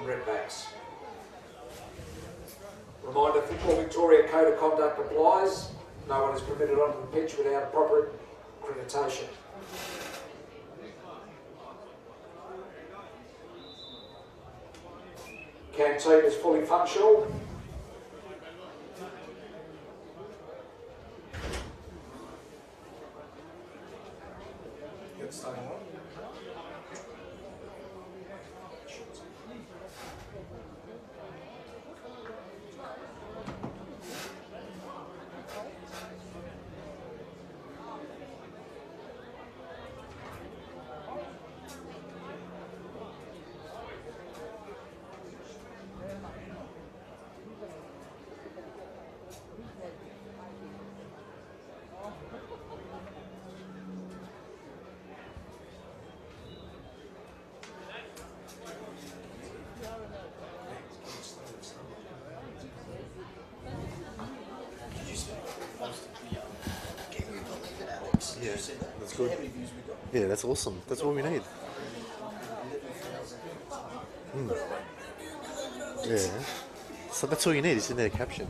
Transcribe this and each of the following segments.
Redbacks. Reminder, Football Victoria Code of Conduct applies. No one is permitted onto the pitch without proper accreditation. Canteen is fully functional. Yeah, that's good. Yeah, that's awesome. That's what we need. Yeah. So that's all you need, is in their caption.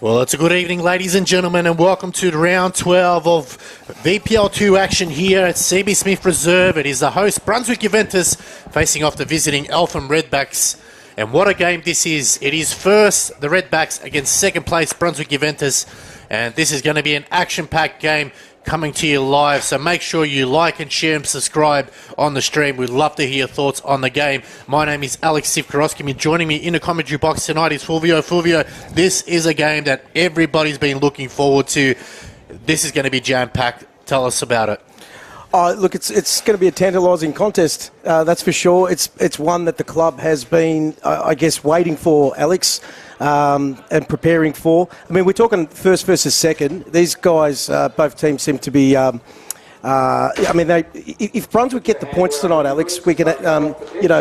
Well, it's a good evening, ladies and gentlemen, and welcome to round 12 of VPL2 action here at CB Smith Reserve. It is the host, Brunswick Juventus, facing off the visiting Eltham Redbacks. And what a game this is. It is first, the Redbacks against second place, Brunswick Juventus. And this is going to be an action-packed game coming to you live. So make sure you like and share and subscribe on the stream. We'd love to hear your thoughts on the game. My name is Alex Sivkarowski. Joining me in the commentary box tonight is Fulvio. Fulvio, this is a game that everybody's been looking forward to. This is going to be jam-packed. Tell us about it. Look, it's going to be a tantalising contest, that's for sure. It's one that the club has been, I guess, waiting for, Alex, and preparing for. I mean, we're talking first versus second. These guys, both teams seem to be... if Brunswick get the points tonight, Alex, we can,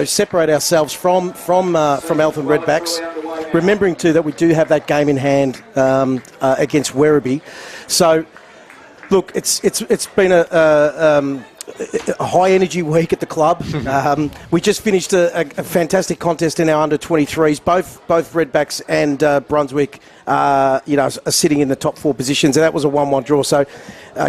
separate ourselves from Eltham Redbacks. Remembering too that we do have that game in hand against Werribee. So, look, it's been a high energy week at the club. We just finished a fantastic contest in our under-23s. Both Redbacks and Brunswick, are sitting in the top four positions, and that was a 1-1 draw. So,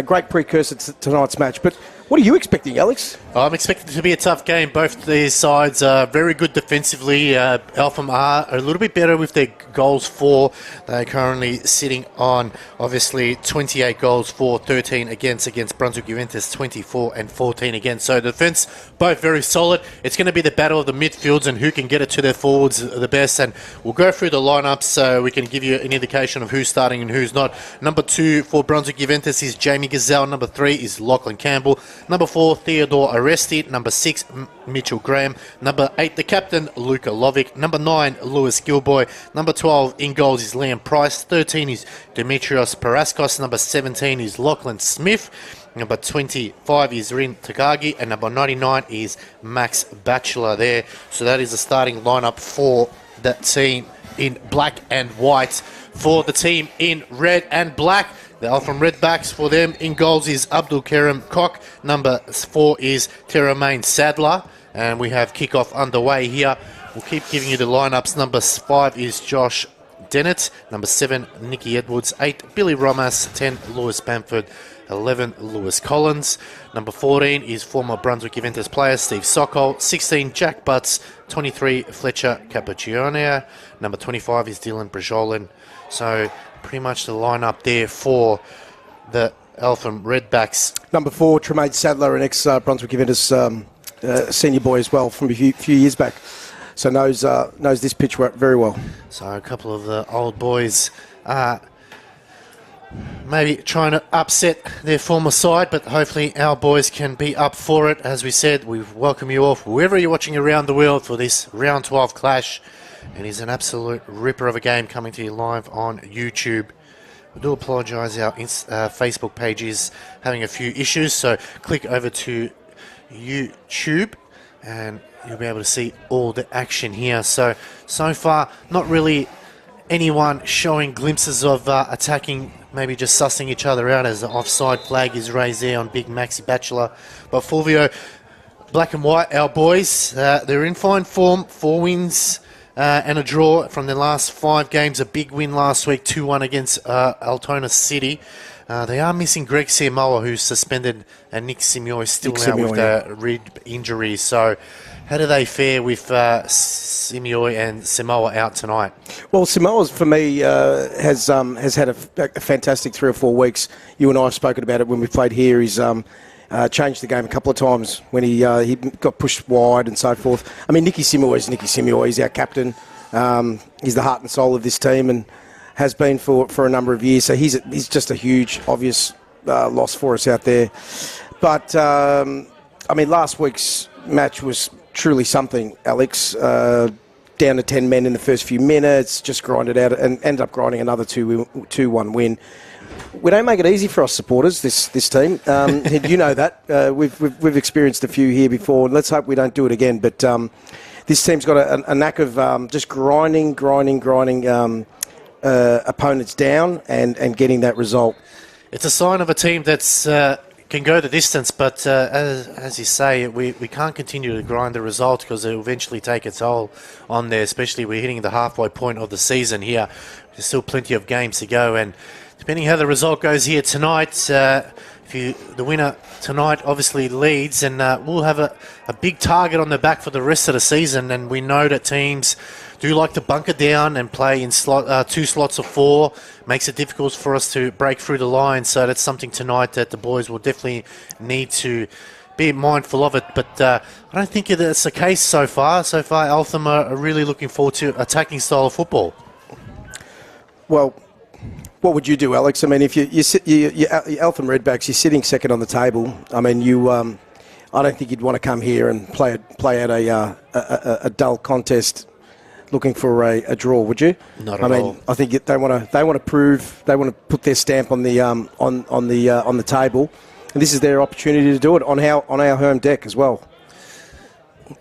great precursor to tonight's match. But What are you expecting, Alex? I'm expecting it to be a tough game. Both these sides are very good defensively. Eltham are a little bit better with their goals for. They're currently sitting on, obviously, 28 goals for, 13 against Brunswick Juventus, 24 and 14 against. So the defence, both very solid. It's going to be the battle of the midfields and who can get it to their forwards the best. And we'll go through the lineups so we can give you an indication of who's starting and who's not. Number 2 for Brunswick Juventus is Jamie Gazelle. Number 3 is Lachlan Campbell. Number 4, Theodore Aresti. Number 6, Mitchell Graham. Number 8, the captain, Luca Lovic. Number 9, Lewis Gilboy. Number 12, in goals is Liam Price. 13 is Demetrios Paraskos. Number 17 is Lachlan Smith. Number 25 is Rin Takagi. And number 99 is Max Batchelor there. So that is the starting lineup for that team in black and white. For the team in red and black, the Eltham Redbacks, for them in goals is Abdul Karim Kok. Number 4 is Teramain Sadler. And we have kickoff underway here. We'll keep giving you the lineups. Number 5 is Josh Dennett. Number 7, Nicky Edwards. 8, Billy Romas. 10, Lewis Bamford. 11, Lewis Collins. Number 14 is former Brunswick Juventus player Steve Sokol. 16, Jack Butts. 23, Fletcher Cappuccione. Number 25 is Dylan Brajolin. So pretty much the lineup there for the Eltham Redbacks. Number 4, Tremaine Sadler, an ex-Brunswick Juventus senior boy as well from a few years back. So knows this pitch very well. So a couple of the old boys maybe trying to upset their former side, but hopefully our boys can be up for it. As we said, we welcome you all, wherever you're watching around the world, for this round 12 clash. It is an absolute ripper of a game coming to you live on YouTube. I do apologise, our Facebook page is having a few issues, so click over to YouTube and you'll be able to see all the action here. So far, not really anyone showing glimpses of attacking, maybe just sussing each other out as the offside flag is raised there on Big Maxi Batchelor. But Fulvio, black and white, our boys, they're in fine form, 4 wins and a draw from their last 5 games. A big win last week, 2-1 against Altona City. They are missing Greg Siamoa, who's suspended, and Nick Simio is still out with a rib injury. So how do they fare with Simio and Samoa out tonight? Well, Samoa's, for me, has had a fantastic 3 or 4 weeks. You and I have spoken about it when we played here. He's changed the game a couple of times when he got pushed wide and so forth. I mean, Nicky Simio is Nicky Simio. He's our captain. He's the heart and soul of this team and has been for a number of years. So he's just a huge, obvious loss for us out there. But, I mean, last week's match was truly something, Alex. Down to 10 men in the first few minutes, just grinded out and ended up grinding another 2-1 win. We don't make it easy for us supporters, this team. You know that. We've experienced a few here before, and let's hope we don't do it again. But this team's got a knack of just grinding opponents down and getting that result. It's a sign of a team that's can go the distance, but as you say, we can't continue to grind the result because it will eventually take its toll on there, especially we're hitting the halfway point of the season here. There's still plenty of games to go, and depending how the result goes here tonight, the winner tonight obviously leads, and we'll have a big target on the back for the rest of the season. And we know that teams do like to bunker down and play in 2 slots of 4. Makes it difficult for us to break through the line. So that's something tonight that the boys will definitely need to be mindful of it. But I don't think that's the case so far. So far, Eltham are really looking forward to attacking style of football. Well, what would you do, Alex? I mean, if you're Eltham Redbacks, you're sitting second on the table. I mean, I don't think you'd want to come here and play out a dull contest looking for a draw, would you? Not at all. I think they want to prove, they want to put their stamp on the on the table, and this is their opportunity to do it on our home deck as well.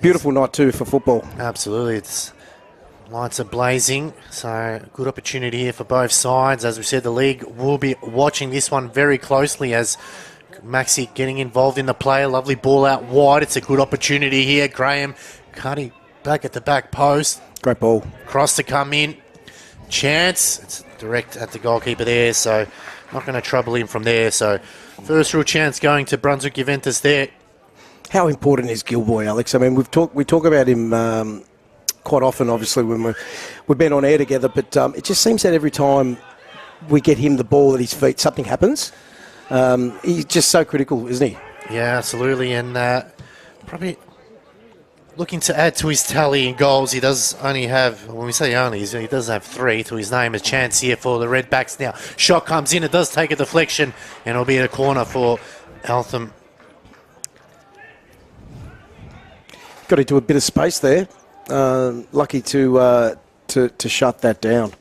Beautiful night too for football. Absolutely, it's lights are blazing, so good opportunity here for both sides. As we said, the league will be watching this one very closely as Maxi getting involved in the play. A lovely ball out wide. It's a good opportunity here. Graham cutting back at the back post. Great ball. Cross to come in. chance. It's direct at the goalkeeper there, so not going to trouble him from there. So first real chance going to Brunswick Juventus there. How important is Gilboy, Alex? I mean, we talk about him quite often, obviously, when we've been on air together, but it just seems that every time we get him the ball at his feet, something happens. He's just so critical, isn't he? Yeah, absolutely, and probably looking to add to his tally in goals. He does only have, when we say only, he does have 3 to his name. A chance here for the Redbacks now. Shot comes in, it does take a deflection, and it'll be a corner for Eltham. Got into a bit of space there. Lucky to shut that down.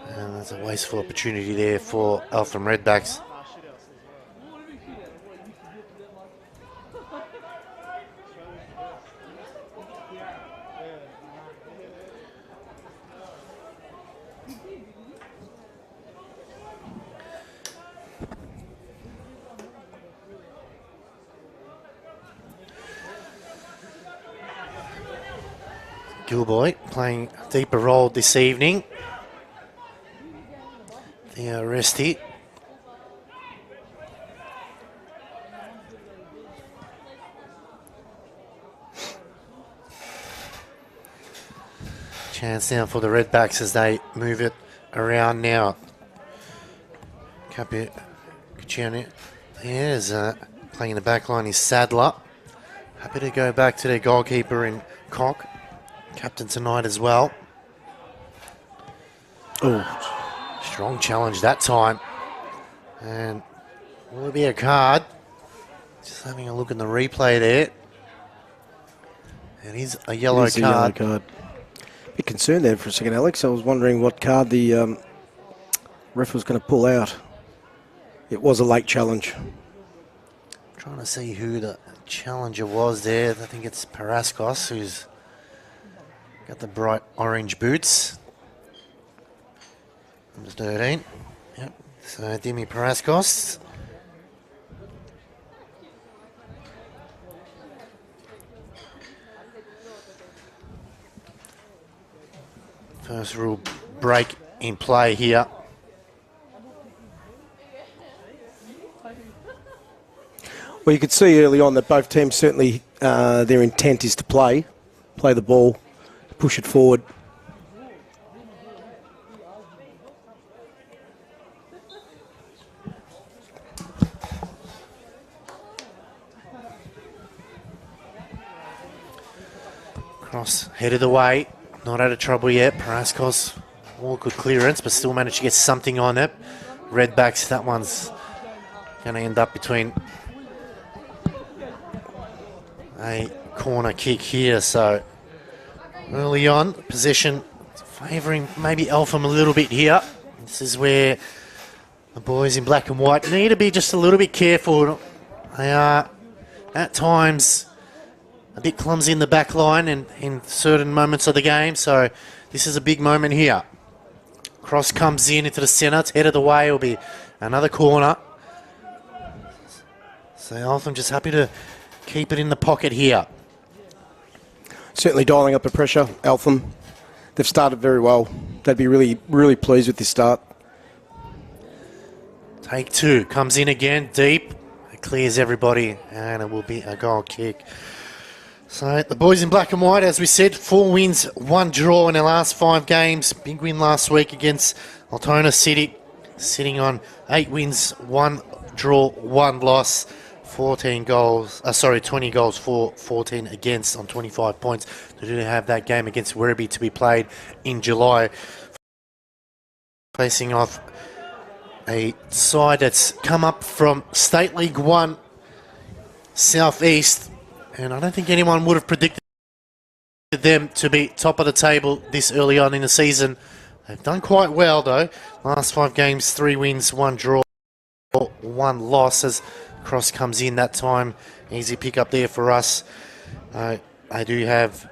And that's a wasteful opportunity there for Eltham Redbacks. Gilboy playing a deeper role this evening. They are resty. Chance now for the Redbacks as they move it around now. There's playing in the back line is Sadler. Happy to go back to their goalkeeper in Cock. Captain tonight as well. Oh, strong challenge that time. And will it be a card? Just having a look in the replay there. It is a yellow card. A bit concerned there for a second, Alex. I was wondering what card the ref was going to pull out. It was a late challenge. Trying to see who the challenger was there. I think it's Paraskos, who's got the bright orange boots. Number 13. Yep. So Dimi Paraskos. First rule break in play here. Well, you could see early on that both teams certainly their intent is to play the ball, push it forward. Cross headed away, not out of trouble yet. Paraskos, all good clearance, but still managed to get something on it. Redbacks, that one's going to end up between a corner kick here, so early on, possession favouring maybe Eltham a little bit here. This is where the boys in black and white need to be just a little bit careful. They are, at times, a bit clumsy in the back line and in certain moments of the game, so this is a big moment here. Cross comes in into the centre, it's headed away, it'll be another corner. So Eltham just happy to keep it in the pocket here. Certainly dialing up the pressure, Eltham. They've started very well. They'd be really, really pleased with this start. Take 2, comes in again, deep. It clears everybody, and it will be a goal kick. So the boys in black and white, as we said, 4 wins, 1 draw in their last 5 games. Big win last week against Altona City, sitting on 8 wins, 1 draw, 1 loss. 20 goals for, 14 against on 25 points. They do have that game against Werribee to be played in July. Facing off a side that's come up from State League 1 Southeast, and I don't think anyone would have predicted them to be top of the table this early on in the season. They've done quite well though. Last 5 games, 3 wins, 1 draw, 1 loss as Cross comes in that time. Easy pick up there for us. I do have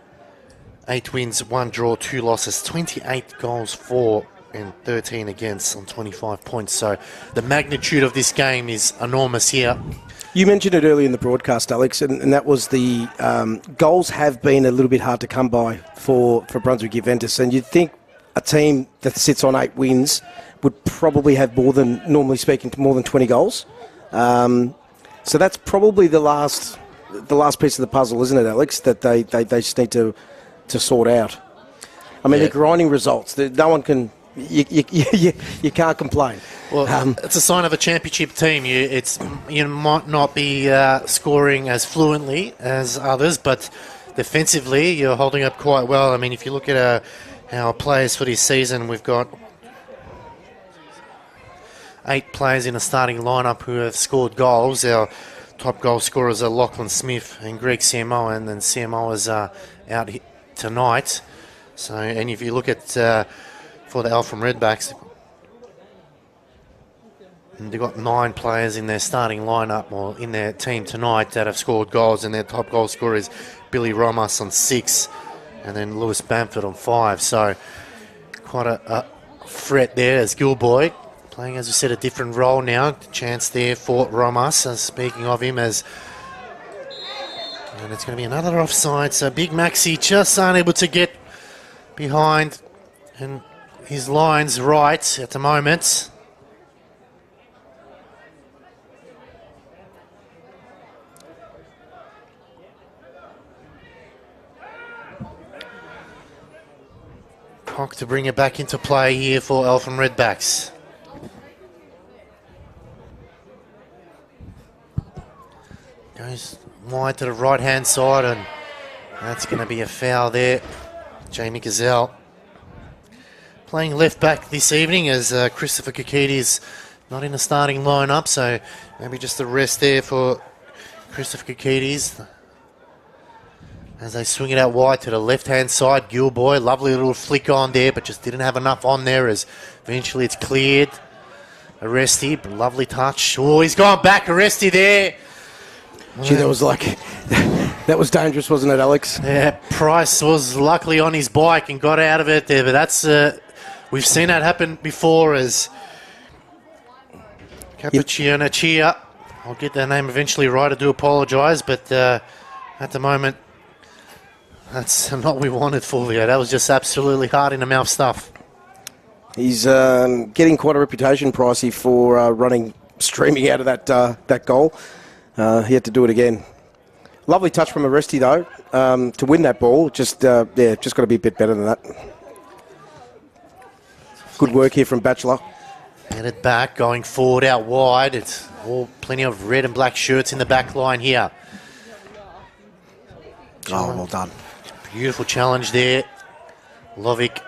8 wins, 1 draw, 2 losses, 28 goals for and 13 against on 25 points. So the magnitude of this game is enormous here. You mentioned it earlier in the broadcast, Alex, and that was the goals have been a little bit hard to come by for Brunswick Juventus. And you'd think a team that sits on 8 wins would probably have more than, normally speaking, more than 20 goals. So that's probably the last piece of the puzzle, isn't it, Alex, that they just need to sort out. I mean, they're grinding results. No one can... You can't complain. Well, it's a sign of a championship team. You might not be scoring as fluently as others, but defensively you're holding up quite well. I mean, if you look at our players for this season, we've got 8 players in a starting lineup who have scored goals. Our top goal scorers are Lachlan Smith and Greg Samoa, and Samoa's out tonight. So, and if you look at for the Eltham Redbacks, and they've got 9 players in their starting lineup or in their team tonight that have scored goals, and their top goal scorer is Billy Romas on 6, and then Lewis Bamford on 5. So quite a threat there as Gilboy, playing, as we said, a different role now. Chance there for Romas, speaking of him, and it's going to be another offside. So Big Maxi just unable to get behind, and his line's right at the moment. Cock to bring it back into play here for Eltham Redbacks. Goes wide to the right-hand side, and that's going to be a foul there. Jamie Gazelle playing left back this evening, as Christopher Kakides not in the starting lineup, so maybe just a rest there for Christopher Kakides. As they swing it out wide to the left-hand side, Gilboy, lovely little flick on there, but just didn't have enough on there, as eventually it's cleared. Arresti, lovely touch. Oh, he's gone back, Arresti there. Gee, that was that was dangerous, wasn't it, Alex? Yeah, Price was luckily on his bike and got out of it there, but that's we've seen that happen before, as Cappuccino Chia. I'll get their name eventually right. I do apologise, but at the moment, that's not what we wanted for you. That was just absolutely hard in the mouth stuff. He's getting quite a reputation, Pricey, for streaming out of that goal. He had to do it again. Lovely touch from Arresti, though, to win that ball. Just got to be a bit better than that. Good work here from Batchelor. Headed back, going forward out wide. It's all plenty of red and black shirts in the back line here. Oh, well done. Beautiful challenge there. Lovic.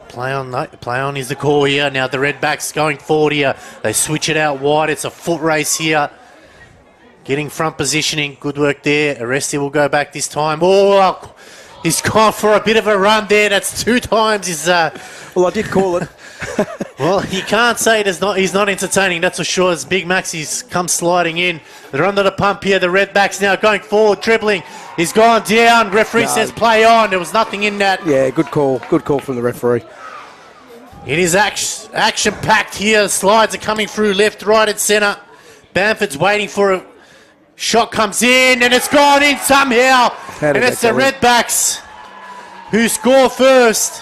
Play on is the call here. Now the Redbacks going forward here. They switch it out wide. It's a foot race here. Getting front positioning. Good work there. Arresti will go back this time. Oh, he's gone for a bit of a run there. That's 2 times his... Well, I did call it. Well, you can't say he's not entertaining, that's for sure, as Big Maxi's come sliding in. They're under the pump here. The Redbacks now going forward, dribbling. He's gone down. Referee says play on. There was nothing in that. Yeah, good call. Good call from the referee. It is action-packed here. Slides are coming through left, right and centre. Bamford's waiting for a shot, comes in, and it's gone in somehow. And it's the Redbacks who score first.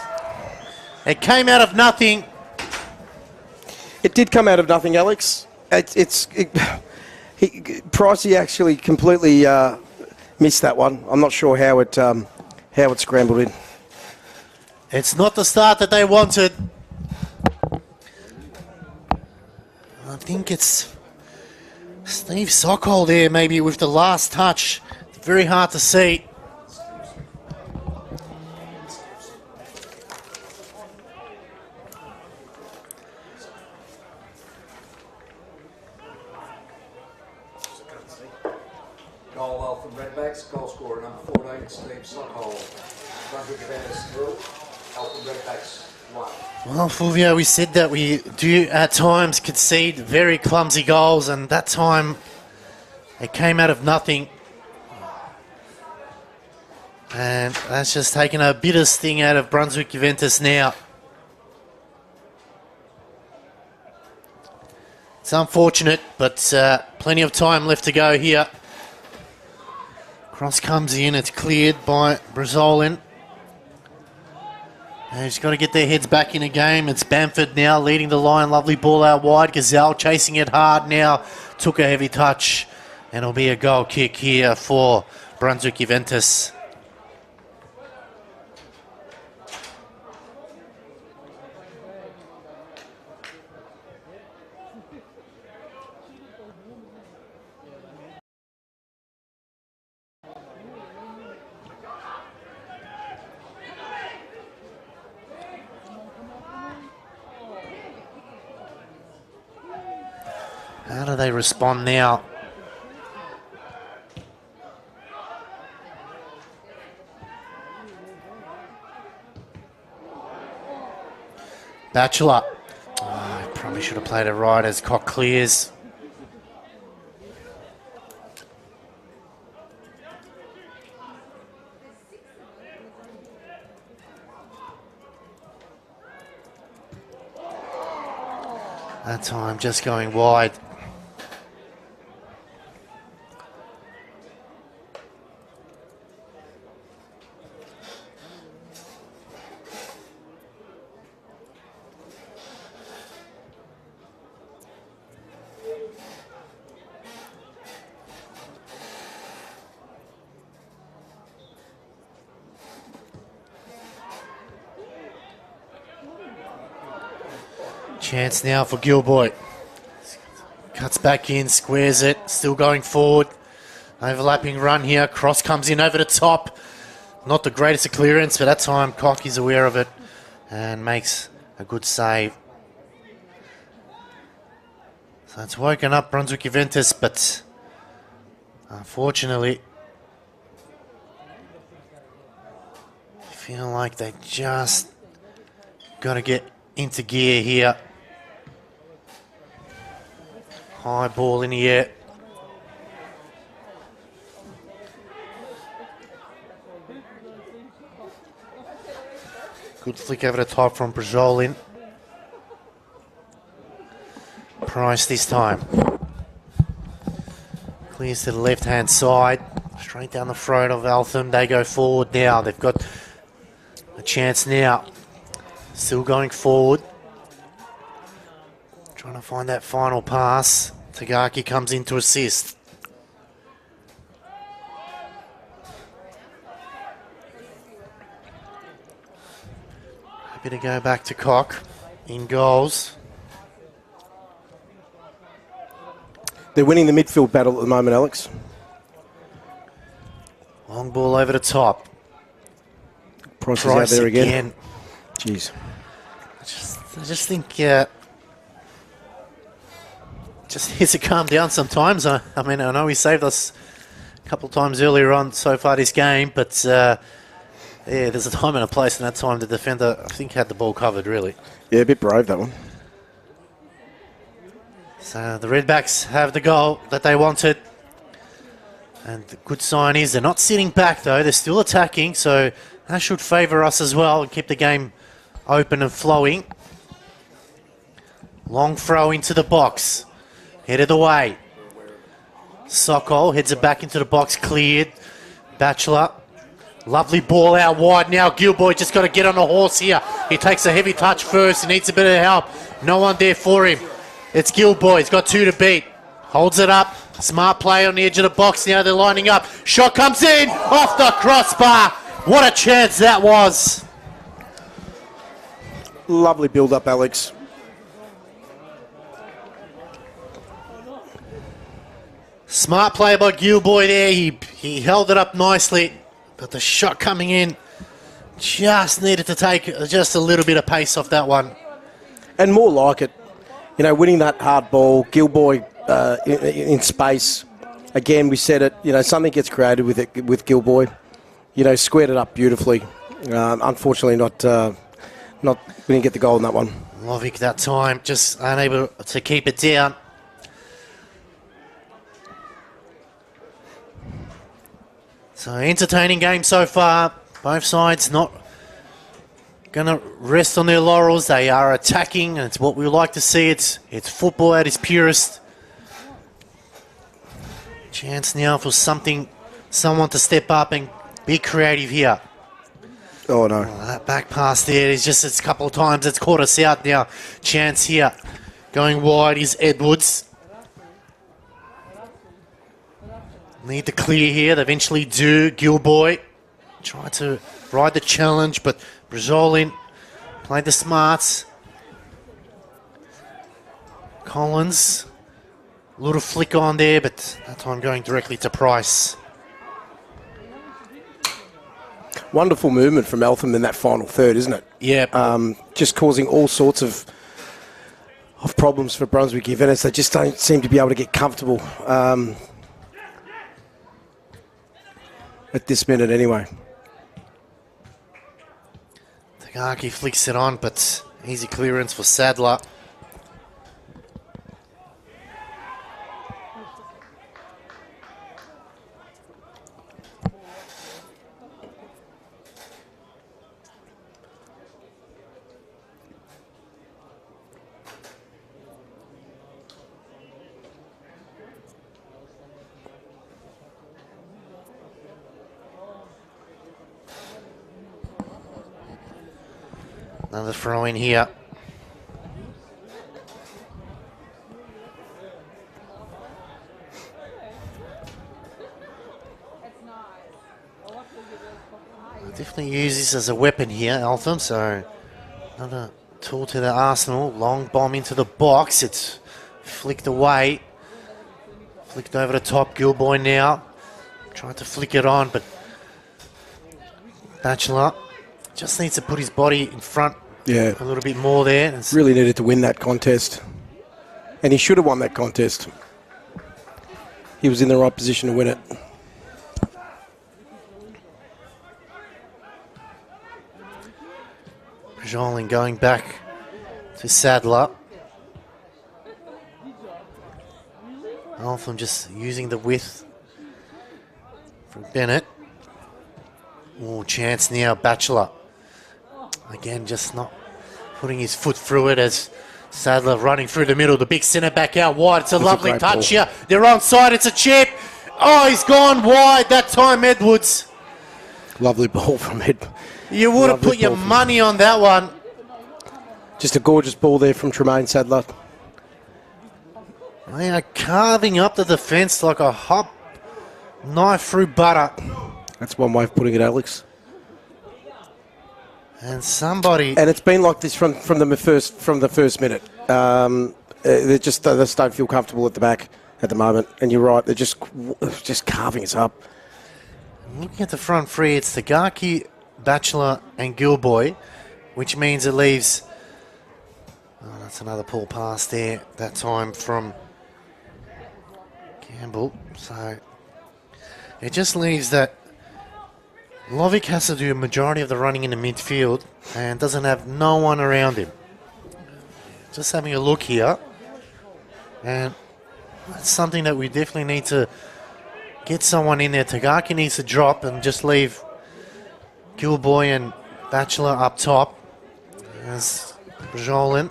It came out of nothing. It did come out of nothing, Alex. Pricey actually completely missed that one. I'm not sure how it scrambled in. It's not the start that they wanted. I think it's Steve Sokol there, maybe with the last touch. It's very hard to see. Goal Eltham Redbacks, goal scorer number 14, Steve Sokol. Brunswick Juventus 0, Eltham Redbacks 1. Well, Fulvio, we said that we do at times concede very clumsy goals, and that time it came out of nothing. And that's just taken a bitter sting out of Brunswick Juventus now. It's unfortunate, but plenty of time left to go here. Cross comes in, it's cleared by Brazolin. And he's got to get their heads back in the game. It's Bamford now leading the line. Lovely ball out wide. Gazelle chasing it hard now. Took a heavy touch. And it'll be a goal kick here for Brunswick Juventus. How do they respond now? Batchelor. Oh, I probably should have played it right as Cock clears. That time just going wide. Chance now for Gilboy. Cuts back in, squares it, still going forward. Overlapping run here, cross comes in over the top. Not the greatest of clearance, but that time Cock is aware of it and makes a good save. So it's woken up Brunswick Juventus, but unfortunately, I feel like they just got to get into gear here. High ball in the air. Good flick over the top from Brazolin. Price this time. Clears to the left-hand side. Straight down the throat of Eltham. They go forward now. They've got a chance now. Still going forward. Trying to find that final pass. Tagaki comes in to assist. Happy to go back to Cock in goals. They're winning the midfield battle at the moment, Alex. Long ball over the top. Price is out there again. Jeez. I just think just needs to calm down sometimes. I mean, I know he saved us a couple of times earlier on so far this game, but yeah, there's a time and a place, and that time the defender, I think, had the ball covered, really. Yeah, a bit brave, that one. So the Redbacks have the goal that they wanted. And the good sign is they're not sitting back, though. They're still attacking, so that should favour us as well and keep the game open and flowing. Long throw into the box. Headed away. Sokol heads it back into the box, cleared. Batchelor. Lovely ball out wide now. Gilboy just got to get on a horse here. He takes a heavy touch first. He needs a bit of help. No one there for him. It's Gilboy. He's got two to beat. Holds it up. Smart play on the edge of the box. Now they're lining up. Shot comes in. Off the crossbar. What a chance that was. Lovely build-up, Alex. Smart play by Gilboy there. He held it up nicely. But the shot coming in just needed to take just a little bit of pace off that one. And more like it. You know, winning that hard ball, Gilboy in space. Again, we said it, you know, something gets created with it with Gilboy. You know, squared it up beautifully. Unfortunately, we didn't get the goal in that one. Lovic that time, just unable to keep it down. So entertaining game so far. Both sides not going to rest on their laurels. They are attacking, and it's what we like to see. It's football at its purest. Chance now for someone to step up and be creative here. Oh, no. That back pass there is just it's a couple of times it's caught us out now. Chance here. Going wide is Edwards. Need to clear here. They eventually do. Gilboy tried to ride the challenge, but Brazolin played the smarts. Collins, a little flick on there, but that time going directly to Price. Wonderful movement from Eltham in that final third, isn't it? Yeah. Just causing all sorts of problems for Brunswick Juventus. They just don't seem to be able to get comfortable at this minute anyway. Tagaki flicks it on, but easy clearance for Sadler. Another throw in here. Definitely use this as a weapon here, Eltham. So another tool to the arsenal. Long bomb into the box. It's flicked away. Flicked over the top. Gilboy now. Tried to flick it on, but Batchelor just needs to put his body in front a little bit more there. Really needed to win that contest. And he should have won that contest. He was in the right position to win it. Jolin going back to Sadler. Eltham just using the width from Bennett. Oh, chance now, Batchelor. Again, just not putting his foot through it as Sadler running through the middle. The big centre back out wide. It's a lovely touch here. They're onside. It's a chip. Oh, he's gone wide that time, Edwards. Lovely ball from Ed. You would have put your money on that one. Just a gorgeous ball there from Tremaine Sadler. They are carving up the defence like a hot knife through butter. That's one way of putting it, Alex. And somebody... And it's been like this from the first minute. They just don't feel comfortable at the back at the moment. And you're right, they're just carving us up. Looking at the front three, it's Tagaki, Batchelor and Gilboy, which means it leaves... Oh, that's another pull pass there, that time from Campbell. So it just leaves that Lovic has to do a majority of the running in the midfield and doesn't have no one around him. Just having a look here, and that's something that we definitely need to get someone in there. Tagaki needs to drop and just leave Gilboy and Batchelor up top. As Brajolin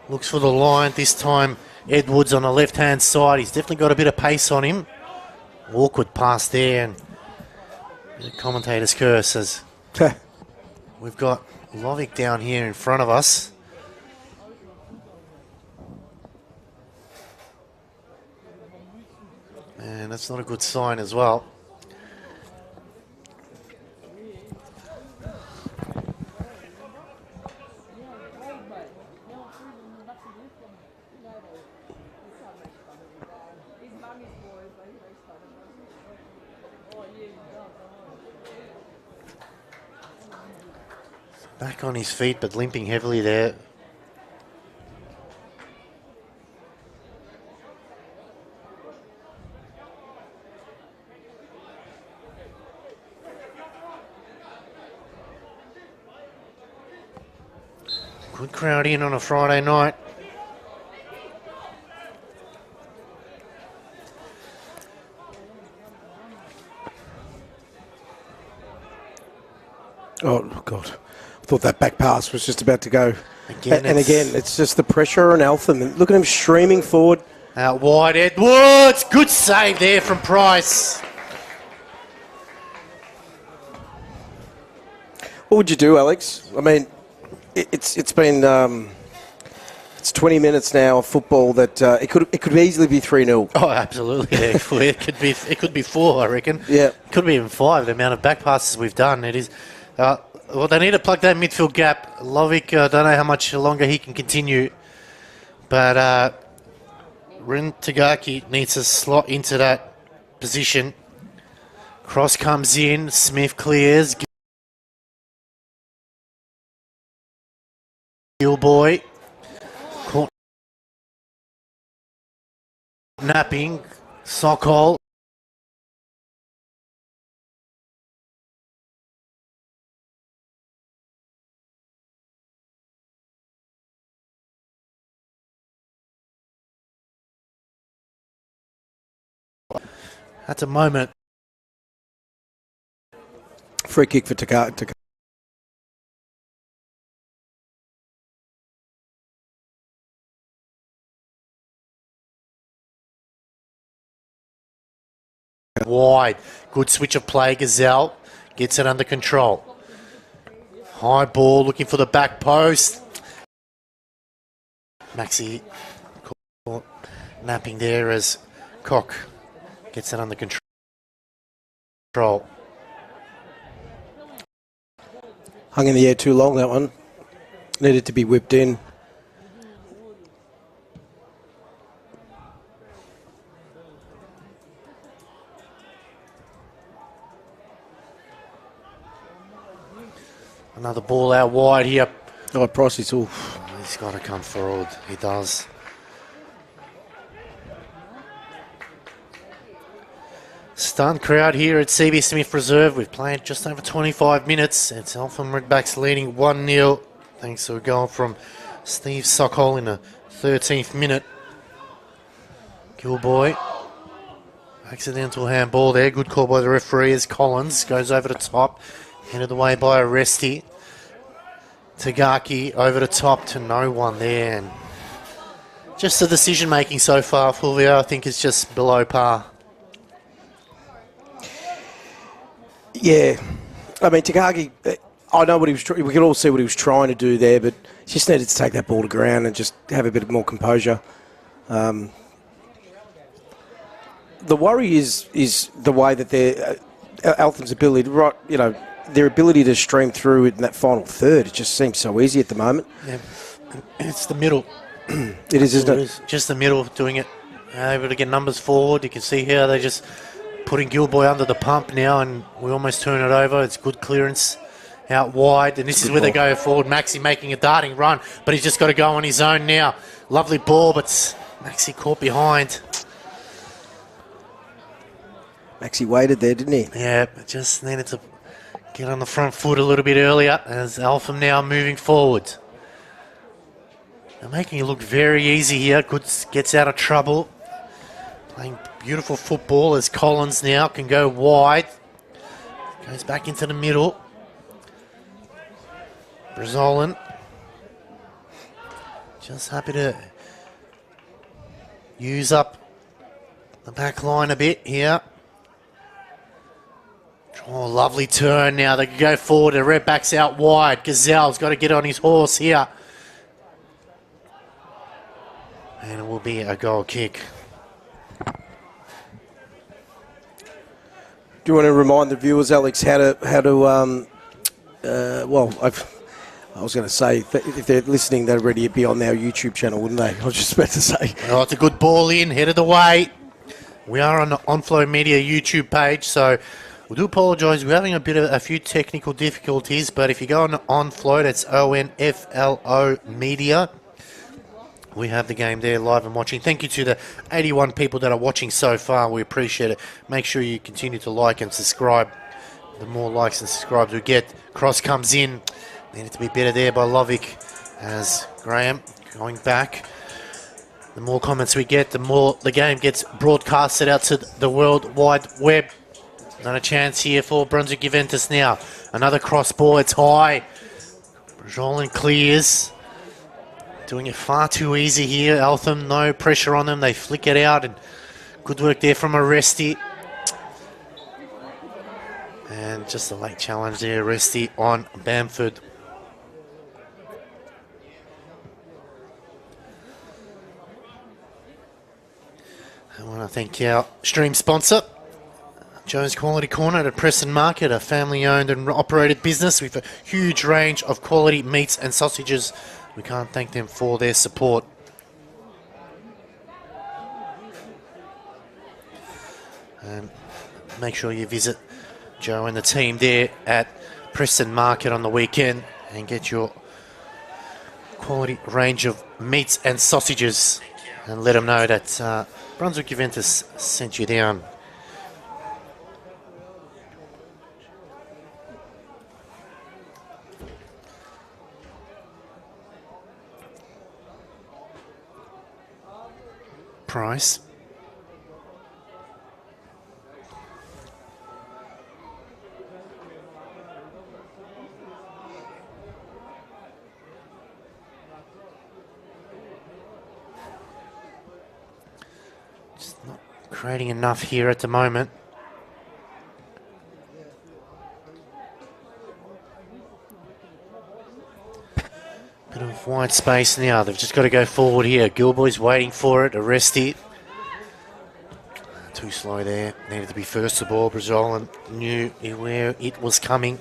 looks for the line, this time Edwards on the left-hand side. He's definitely got a bit of pace on him. Awkward pass there, and the commentator's curse as we've got Lovic down here in front of us. And that's not a good sign as well. Back on his feet, but limping heavily there. Good crowd in on a Friday night. Oh, God. I thought that back pass was just about to go. Again, Again, it's just the pressure on Eltham. Look at him streaming forward. Out wide, Edwards. Good save there from Price. What would you do, Alex? I mean, it's been it's 20 minutes now of football that it could easily be 3-0. Oh, absolutely. It could be 4, I reckon. Yeah. It could be even 5. The amount of back passes we've done. It is. Well, they need to plug that midfield gap. Lovic, don't know how much longer he can continue, but Rin Tagaki needs to slot into that position. Cross comes in. Smith clears. Gilboy. Caught napping. Sokol. At the moment. Free kick for Takar. Wide. Good switch of play. Gazelle gets it under control. High ball looking for the back post. Maxi caught napping there as Cock gets it under control. Hung in the air too long, that one. Needed to be whipped in. Another ball out wide here. Oh, Price is all. He's got to come forward. He does. Stunned crowd here at CB Smith Reserve. We've played just over 25 minutes. It's Eltham Redbacks leading 1-0. Thanks to a goal from Steve Sokol in the 13th minute. Gilboy. Accidental handball there. Good call by the referee as Collins goes over the top. Headed away by Aresti. Tagaki over the top to no one there. And just the decision making so far, Fulvio, I think is just below par. Yeah. I mean, Tagaki, I know what he was we could all see what he was trying to do there, but he just needed to take that ball to ground and just have a bit more composure. The worry is the way that Eltham's ability to, their ability to stream through in that final third. It just seems so easy at the moment. Yeah, it's the middle. It is, isn't it? Just the middle doing it. Able to get numbers forward. You can see here they're just putting Gilboy under the pump now, and we almost turn it over. It's good clearance out wide, and this is where they go forward. Maxi making a darting run, but he's just got to go on his own now. Lovely ball, but Maxi caught behind. Maxi waited there, didn't he? Yeah, just needed to get on the front foot a little bit earlier as Eltham now moving forward. They're making it look very easy here. Good gets out of trouble. Playing beautiful football as Collins now can go wide. Goes back into the middle. Brazolan. Just happy to use up the back line a bit here. Oh, lovely turn now. They can go forward. The Redbacks out wide. Gazelle's got to get on his horse here. And it will be a goal kick. Do you want to remind the viewers, Alex, how to I was going to say, if they're listening, they'd already be on our YouTube channel, wouldn't they? I was just about to say. Oh, it's a good ball in, headed away. We are on the OnFlow Media YouTube page, so we do apologise. We're having a few technical difficulties, but if you go on OnFlow, that's ONFLO Media. We have the game there live and watching. Thank you to the 81 people that are watching so far. We appreciate it. Make sure you continue to like and subscribe. The more likes and subscribes we get. Cross comes in. Needed to be better there by Lovic as Graham going back. The more comments we get, the more the game gets broadcasted out to the World Wide Web. Not a chance here for Brunswick Juventus now. Another cross ball, it's high. Jolan clears. Doing it far too easy here. Eltham, no pressure on them. They flick it out, and good work there from Aresti. And just a late challenge there, Aresti on Bamford. I want to thank our stream sponsor, Joe's Quality Corner at Preston Market, a family-owned and operated business with a huge range of quality meats and sausages. We can't thank them for their support. And make sure you visit Joe and the team there at Preston Market on the weekend and get your quality range of meats and sausages, and let them know that Brunswick Juventus sent you down. Price. Just not creating enough here at the moment. Bit of wide space now. They've just got to go forward here. Gilboy's waiting for it. Aresti. Too slow there. Needed to be first to ball. Brazolan knew where it was coming.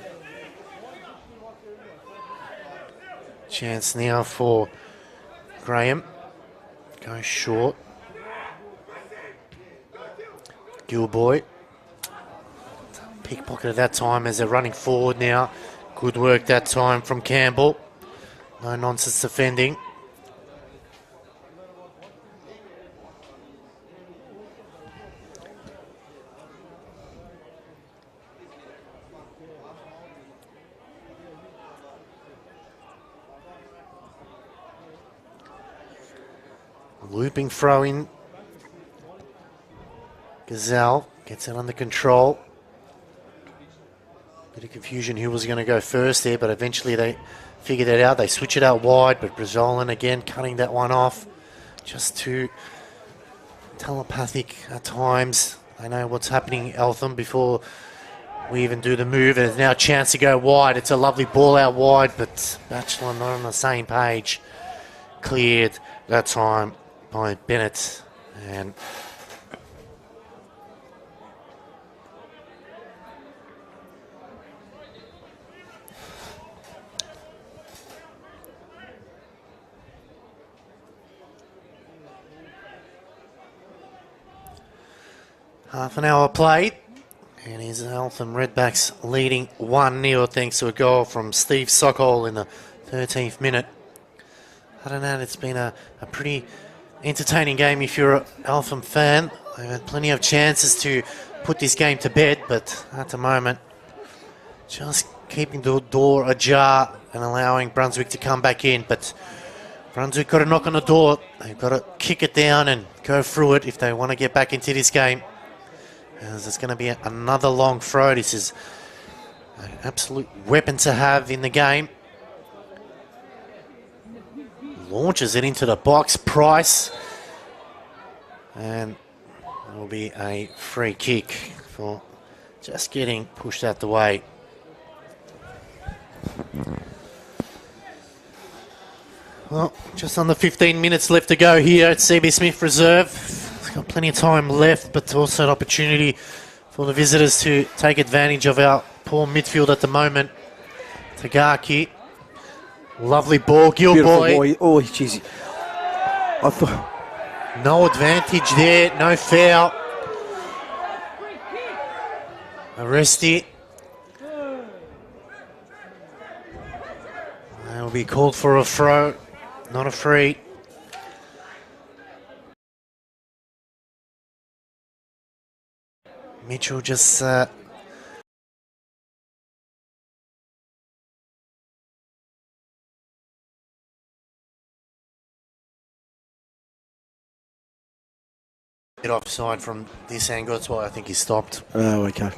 Chance now for Graham. Goes short. Gilboy. Pickpocket at that time as they're running forward now. Good work that time from Campbell. No nonsense defending. Looping throw in. Gazelle gets it under control. Bit of confusion who was going to go first there, but eventually they figured it out. They switch it out wide, but Brazolan again cutting that one off. Just too telepathic at times. They know what's happening, Eltham, before we even do the move. And there's now a chance to go wide. It's a lovely ball out wide, but Batchelor not on the same page. Cleared that time by Bennett. And half an hour played, and here's Eltham Redbacks leading 1-0 thanks to a goal from Steve Sokol in the 13th minute. I don't know, it's been a pretty entertaining game if you're an Eltham fan. They've had plenty of chances to put this game to bed, but at the moment, just keeping the door ajar and allowing Brunswick to come back in. But Brunswick got to knock on the door. They've got to kick it down and go through it if they want to get back into this game. As it's going to be another long throw. This is an absolute weapon to have in the game. Launches it into the box. Price. And it will be a free kick for just getting pushed out the way. Well, just under 15 minutes left to go here at CB Smith Reserve. Got plenty of time left, but also an opportunity for the visitors to take advantage of our poor midfield at the moment. Tagaki. Lovely ball. Gilboy. Oh, jeez. I thought... No advantage there. No foul. Aresti. That will be called for a throw, not a free. Mitchell just it offside from this angle. That's why I think he stopped. Oh, okay.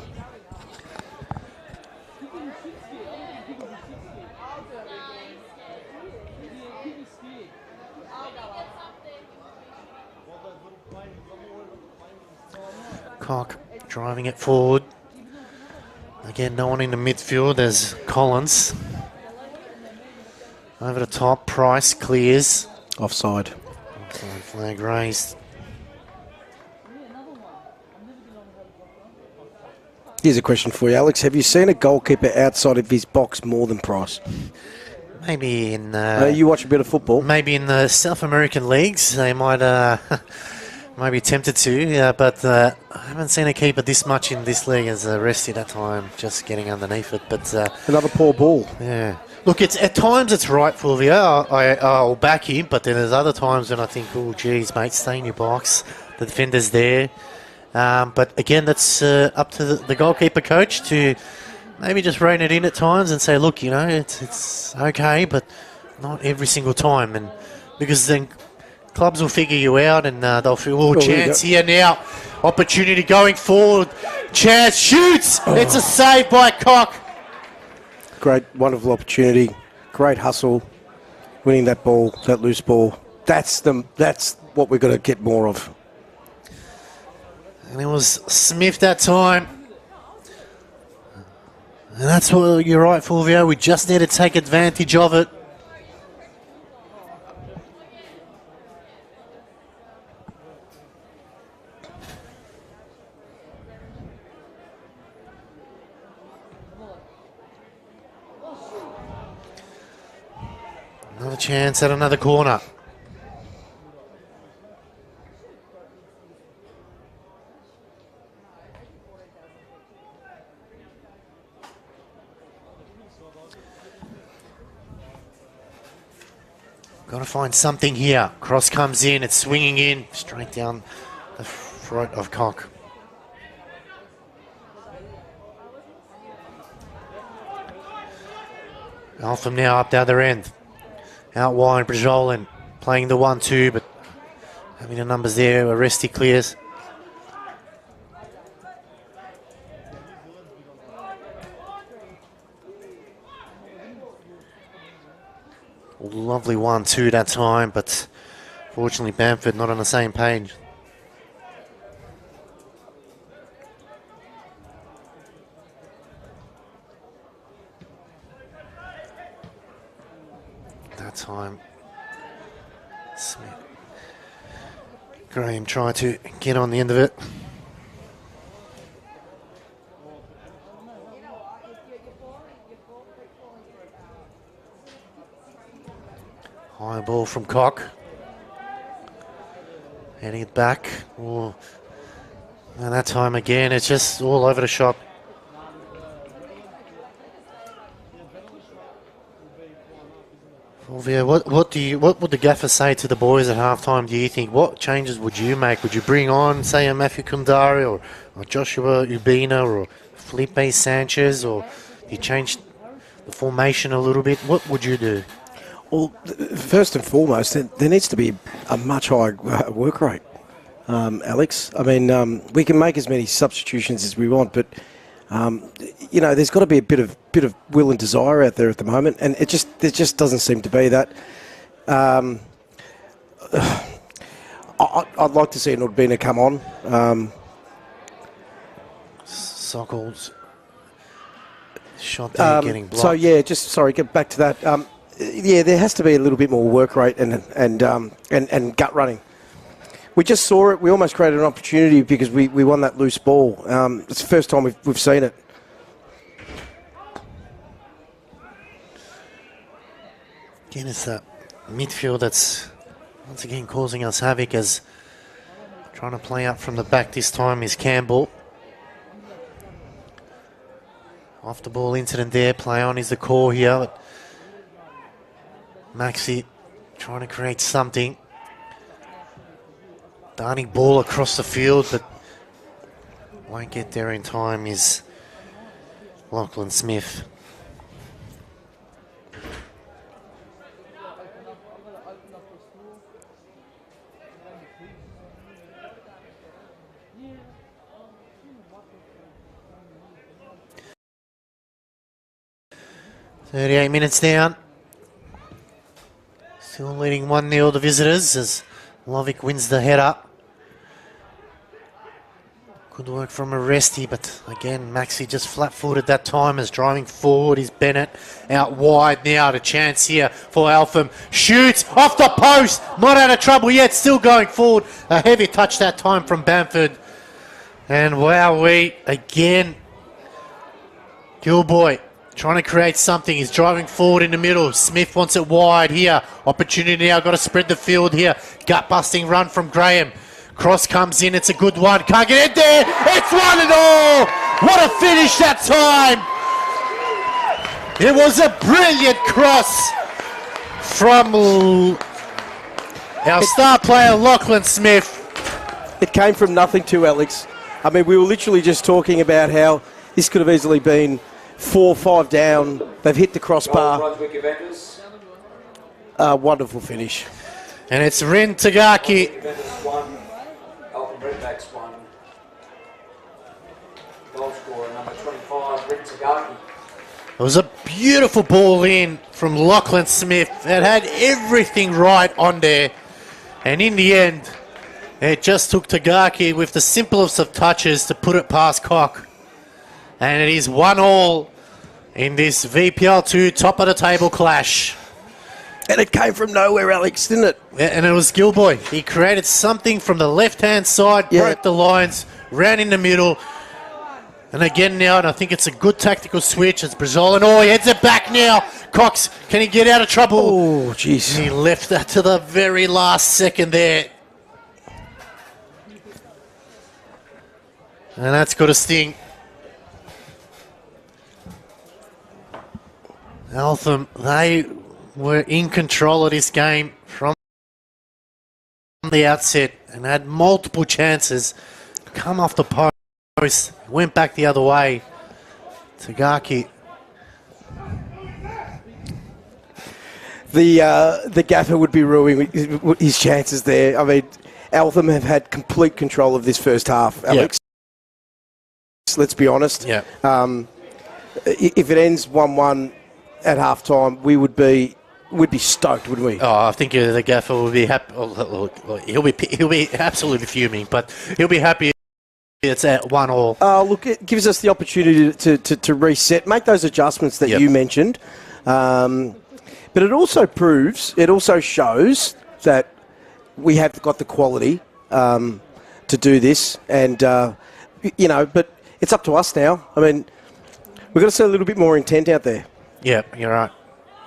Cock driving it forward. Again, no one in the midfield. There's Collins. Over the top, Price clears. Offside. Offside flag raised. Here's a question for you, Alex. Have you seen a goalkeeper outside of his box more than Price? Maybe in... you watch a bit of football? Maybe in the South American leagues, they might might be tempted to, but I haven't seen a keeper this much in this league as rested at time, just getting underneath it. But another poor ball. Yeah. Look, it's at times it's right, Fulvia. I'll back him, but then there's other times when I think, oh, geez, mate, stay in your box. The defender's there. But again, that's up to the goalkeeper coach to maybe just rein it in at times and say, look, you know, it's okay, but not every single time. And because then clubs will figure you out and they'll feel, oh, chance here now. Opportunity going forward. Chance shoots. Oh. It's a save by Cock. Great, wonderful opportunity. Great hustle. Winning that ball, that loose ball. That's what we're going to get more of. And it was Smith that time. And that's what you're right, Fulvio. We just need to take advantage of it. Another chance at another corner. Got to find something here. Cross comes in, it's swinging in, straight down the throat of Cock. Eltham now up the other end. Out wide, Brajolin playing the 1-2, but having the numbers there, Aresti clears. Lovely 1-2 that time, but fortunately Bamford not on the same page. That time, Smith. Graham tried to get on the end of it. High ball from Cock. Heading it back. Oh. And that time again, it's just all over the shop. Fulvia, what would the gaffer say to the boys at halftime, do you think? What changes would you make? Would you bring on, say, a Matthew Kundari or Joshua Ubina or Felipe Sanchez, or you change the formation a little bit? What would you do? Well, first and foremost, there needs to be a much higher work rate, Alex. I mean, we can make as many substitutions as we want, but you know, there's got to be a bit of will and desire out there at the moment, and there just doesn't seem to be that. I'd like to see Nordbina come on. Sokol's shot there getting blocked. So yeah, get back to that. Yeah, there has to be a little bit more work rate and gut running. We just saw it. We almost created an opportunity because we won that loose ball. It's the first time we've seen it. Again, it's that midfield that's once again causing us havoc, as trying to play out from the back this time is Campbell. Off the ball incident there. Play on is the core here. But Maxi trying to create something. Darting ball across the field, but won't get there in time is Lachlan Smith. .38 minutes down. Still leading 1-0 the visitors as Lovick wins the header. Good work from Aresti, but again, Maxi just flat-footed that time as driving forward is Bennett. Out wide now, the chance here for Eltham. Shoots off the post, not out of trouble yet, still going forward. A heavy touch that time from Bamford. And wowee, again, Gilboy trying to create something. He's driving forward in the middle. Smith wants it wide here. Opportunity now, got to spread the field here. Gut-busting run from Graham. Cross comes in, it's a good one. Can't get it there. It's 1-all. What a finish that time. It was a brilliant cross from our star player, Lachlan Smith. It came from nothing to Alex. I mean, we were literally just talking about how this could have easily been 4-5 down. They've hit the crossbar. Brunswick Juventus. Wonderful finish. And it's Rin Tagaki. Juventus 1, Eltham Redbacks 1. Goal scorer number 25, Rin Tagaki. It was a beautiful ball in from Lachlan Smith that had everything right on there. And in the end, it just took Tagaki with the simplest of touches to put it past Cock. And it is 1-all in this VPL2 top of the table clash. And it came from nowhere, Alex, didn't it? Yeah, and it was Gilboy. He created something from the left-hand side, broke the lines, ran in the middle. And again now, and I think it's a good tactical switch. It's Brazil, and he heads it back now. Cox, can he get out of trouble? Oh, jeez. He left that to the very last second there. And that's got a sting. Eltham, they were in control of this game from the outset and had multiple chances. Come off the post, went back the other way. Tagaki. The gaffer would be ruining his chances there. I mean, Eltham have had complete control of this first half, Alex. Yep. Let's be honest. Yeah. If it ends 1-1 at half time, we'd be stoked, wouldn't we? Oh, I think the gaffer will be happy. He'll be absolutely fuming, but he'll be happy it's at 1-all. Look, it gives us the opportunity to reset, make those adjustments that you mentioned. But it also shows that we have got the quality to do this, and but it's up to us now. I mean, we've got to see a little bit more intent out there. Yeah, you're right.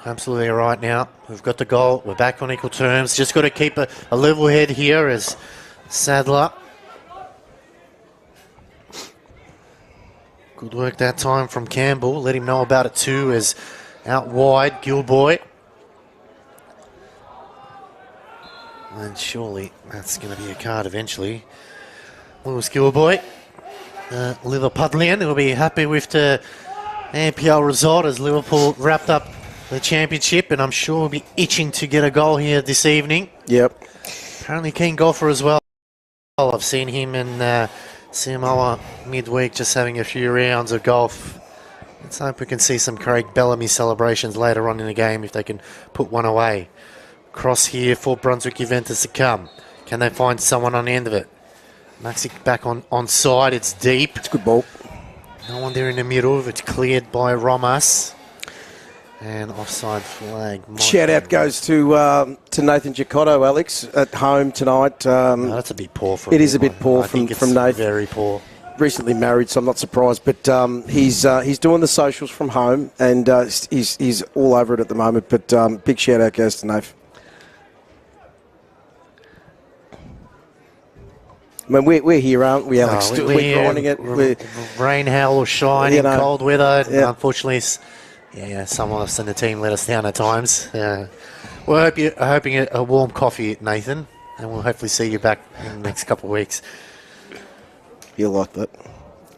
Absolutely right now. We've got the goal. We're back on equal terms. Just got to keep a level head here as Sadler. Good work that time from Campbell. Let him know about it too as out wide, Gilboy. And surely that's going to be a card eventually. Lewis Gilboy. Liverpudlian will be happy with the NPL result as Liverpool wrapped up the championship, and I'm sure will be itching to get a goal here this evening. Yep. Apparently keen golfer as well. I've seen him in Samoa midweek just having a few rounds of golf. Let's hope we can see some Craig Bellamy celebrations later on in the game if they can put one away. Cross here for Brunswick Juventus to come. Can they find someone on the end of it? Maxi back on side. It's deep. It's a good ball. No one there in the middle. It's cleared by Romas. And offside flag. Shout out goes to Nathan Giacotto, Alex, at home tonight. No, that's a bit poor from him. It is a bit poor from Nathan. Very poor. Recently married, so I'm not surprised. But he's doing the socials from home, and he's all over it at the moment. But big shout out goes to Nathan. I mean, we're here, aren't we, Alex? We're grinding it. Rain, hail, or shine, cold weather. Yeah. Unfortunately, some of us in the team let us down at times. We're hoping a warm coffee, Nathan, and we'll hopefully see you back in the next couple of weeks. You'll like that.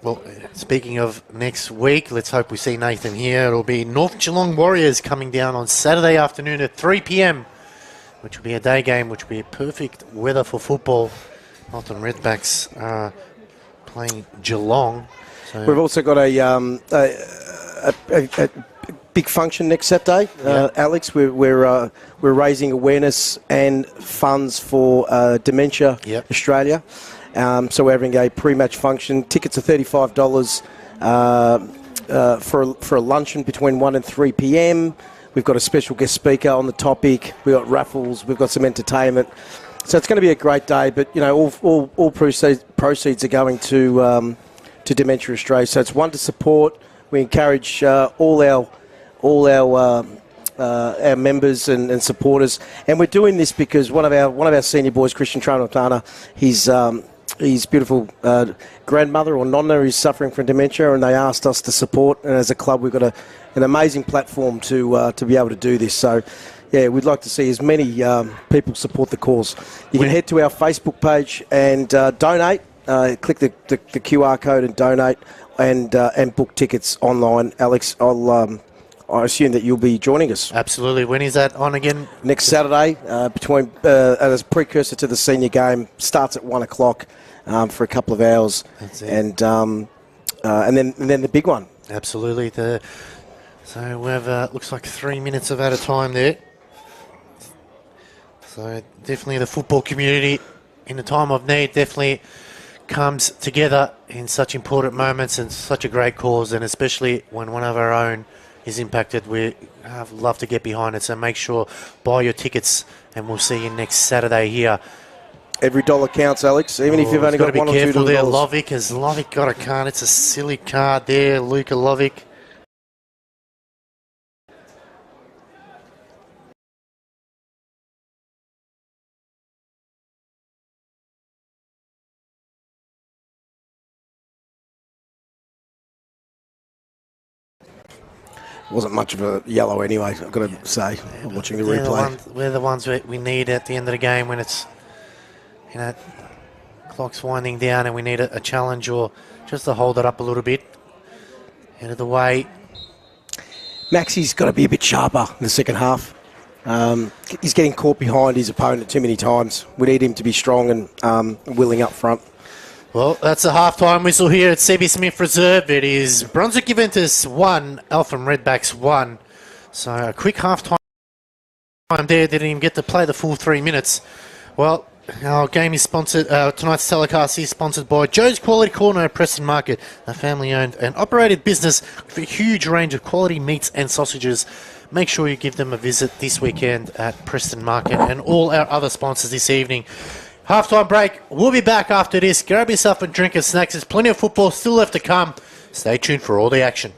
Well, speaking of next week, let's hope we see Nathan here. It'll be North Geelong Warriors coming down on Saturday afternoon at 3 p.m, which will be a day game, which will be perfect weather for football. Eltham Redbacks are playing Geelong. So we've also got a big function next Saturday, Alex. We're raising awareness and funds for Dementia Australia, So we're having a pre-match function. Tickets are $35 for a luncheon between 1 and 3 p.m. We've got a special guest speaker on the topic. We've got raffles. We've got some entertainment. So it's going to be a great day. But all proceeds are going to Dementia Australia. So it's one to support. We encourage all our members and supporters, and we're doing this because one of our senior boys, Christian Tramontana, his beautiful grandmother or nonna is suffering from dementia, and they asked us to support. And as a club, we've got an amazing platform to be able to do this. So, yeah, we'd like to see as many people support the cause. You can head to our Facebook page and donate. Click the QR code and donate, and book tickets online. Alex, I assume that you'll be joining us. Absolutely. When is that on again? Next Saturday, as a precursor to the senior game. Starts at 1 o'clock for a couple of hours. That's it. And then the big one. Absolutely. So we have looks like 3 minutes of out of time there. So definitely the football community in a time of need definitely comes together in such important moments and such a great cause, and especially when one of our own is impacted. We love to get behind it, so make sure, buy your tickets, and we'll see you next Saturday here. Every dollar counts, Alex, even if you've only got $1 or $2. Be careful there, Lovic, as Lovic got a card. It's a silly card there, Luka Lovic. Wasn't much of a yellow anyway, I've got to say, watching the replay. We're the ones we need at the end of the game when it's, clock's winding down and we need a challenge or just to hold it up a little bit. Out of the way. Maxi's got to be a bit sharper in the second half. He's getting caught behind his opponent too many times. We need him to be strong and willing up front. Well, that's a half-time whistle here at CB Smith Reserve. It is Brunswick Juventus 1, Eltham Redbacks 1. So a quick half-time there. Didn't even get to play the full 3 minutes. Well, our game is sponsored, tonight's telecast is sponsored by Joe's Quality Corner at Preston Market, a family-owned and operated business with a huge range of quality meats and sausages. Make sure you give them a visit this weekend at Preston Market and all our other sponsors this evening. Half-time break. We'll be back after this. Grab yourself a drink and snacks. There's plenty of football still left to come. Stay tuned for all the action.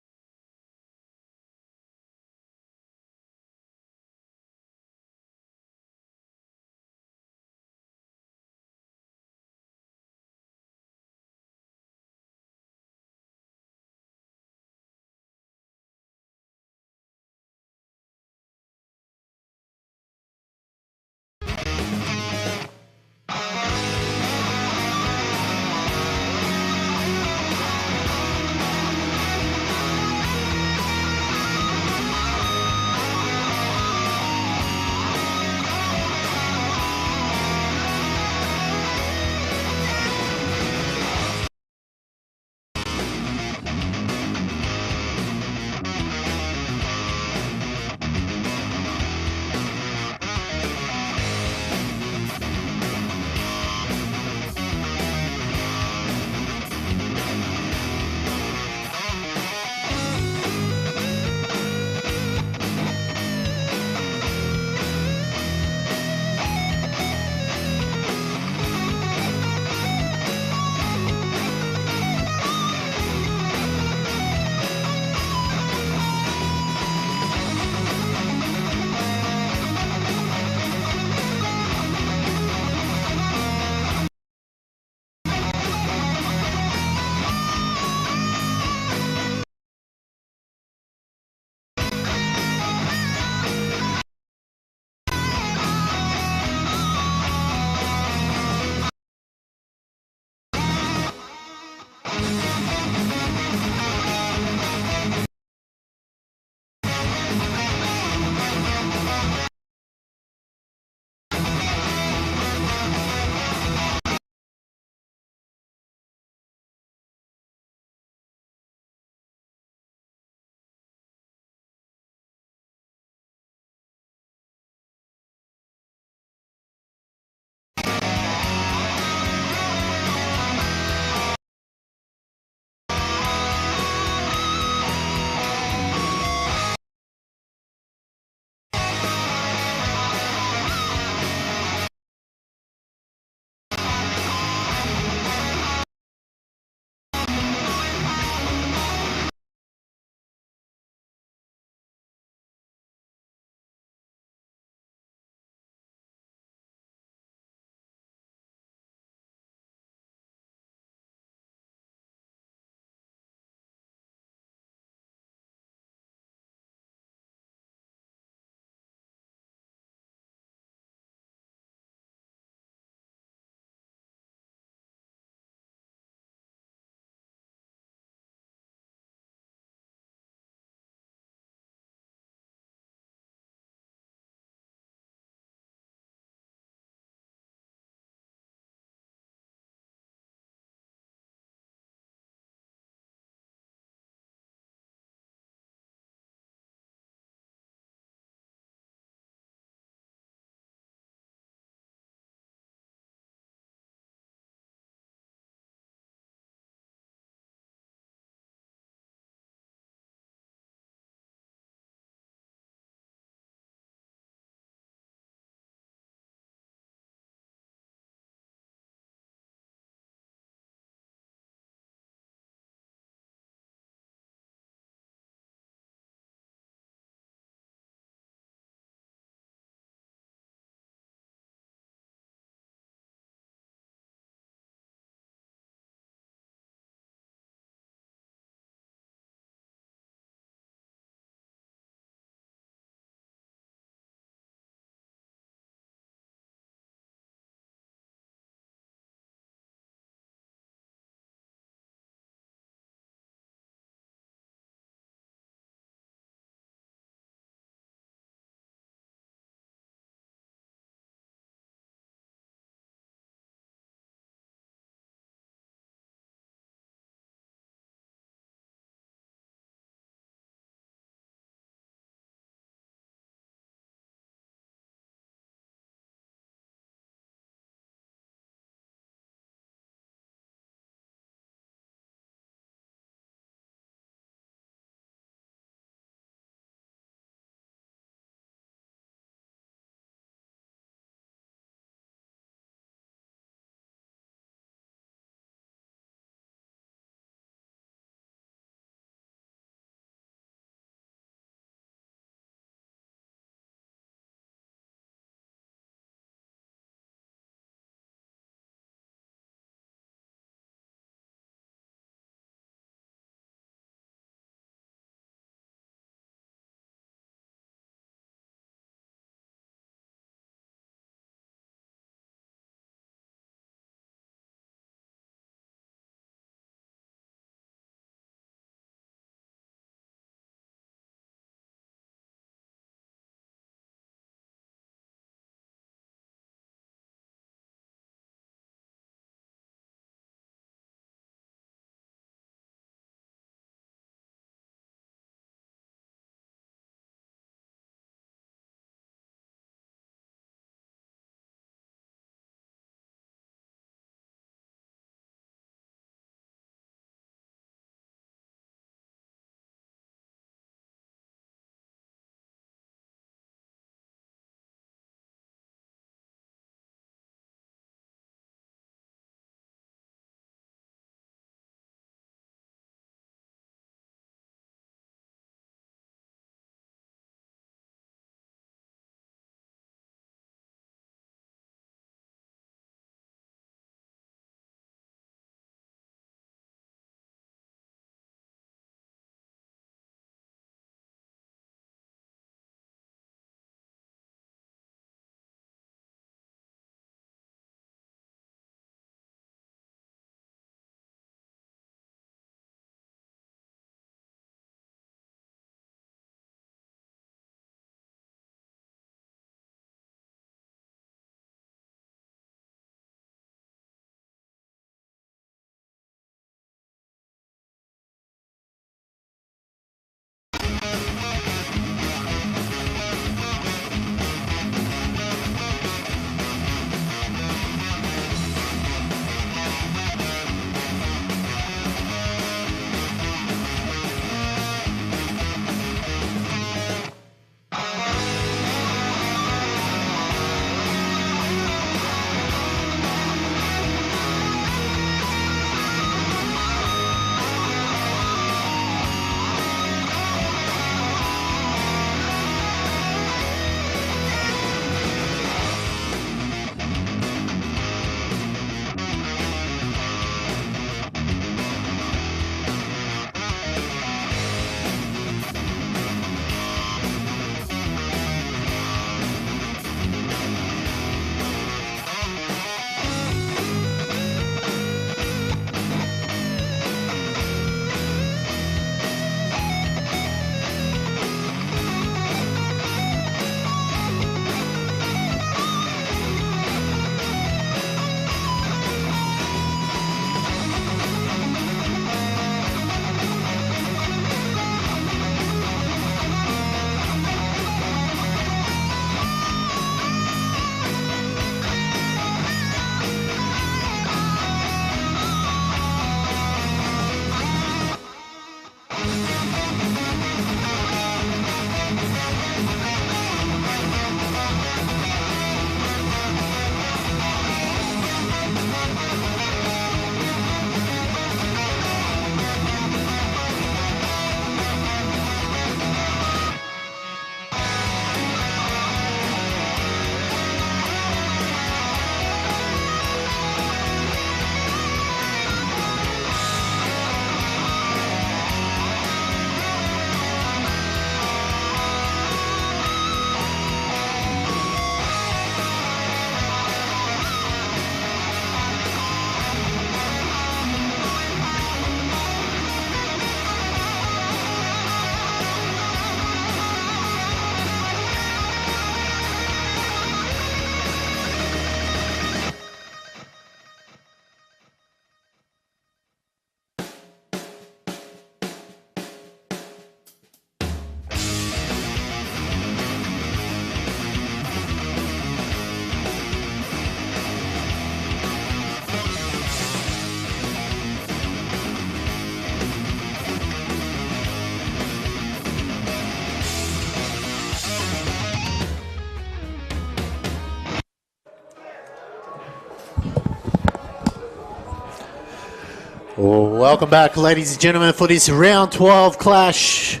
Welcome back, ladies and gentlemen, for this round 12 clash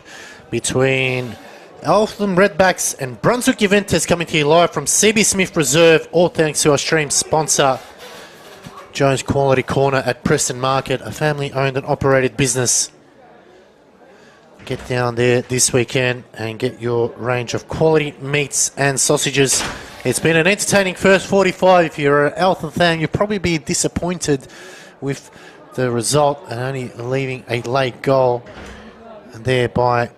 between Eltham Redbacks and Brunswick Juventus, coming to you live from CB Smith Reserve, all thanks to our stream sponsor, Jones Quality Corner at Preston Market, a family-owned and operated business. Get down there this weekend and get your range of quality meats and sausages. It's been an entertaining first 45. If you're an Eltham fan, you'll probably be disappointed with the result and only leaving a late goal there by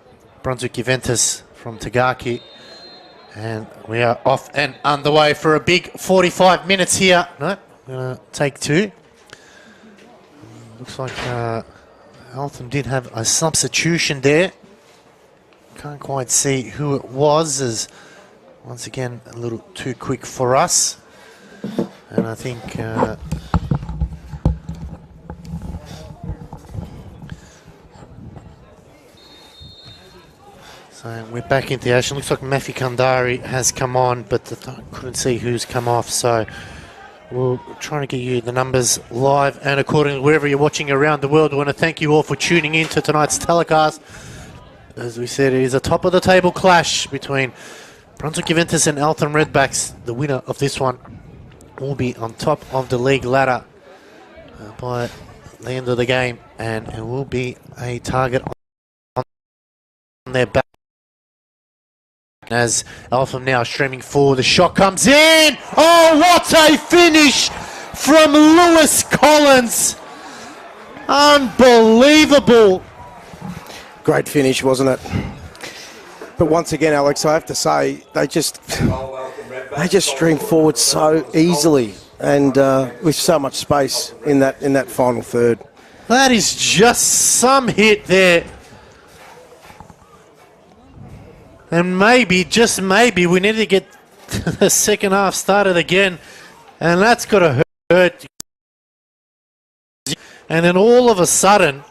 Brunswick Juventus from Tagaki. And we are off and underway for a big 45 minutes here. No, we're going to take two. Looks like Eltham did have a substitution there. Can't quite see who it was, as once again a little too quick for us. And I think so we're back into the action. Looks like Matthew Kandari has come on, but I couldn't see who's come off, so we're trying to get you the numbers live and accordingly wherever you're watching around the world. I want to thank you all for tuning in to tonight's telecast. As we said, it is a top of the table clash between Brunswick Juventus and Eltham Redbacks. The winner of this one will be on top of the league ladder by the end of the game, and it will be a target on their back. As Eltham now streaming forward, the shot comes in. Oh, what a finish from Lewis Collins. Unbelievable. Great finish, wasn't it? But once again, Alex, I have to say, they just stream forward so easily and with so much space in that final third. That is just some hit there. And maybe, just maybe, we need to get the second half started again. And that's got to hurt. And then all of a sudden,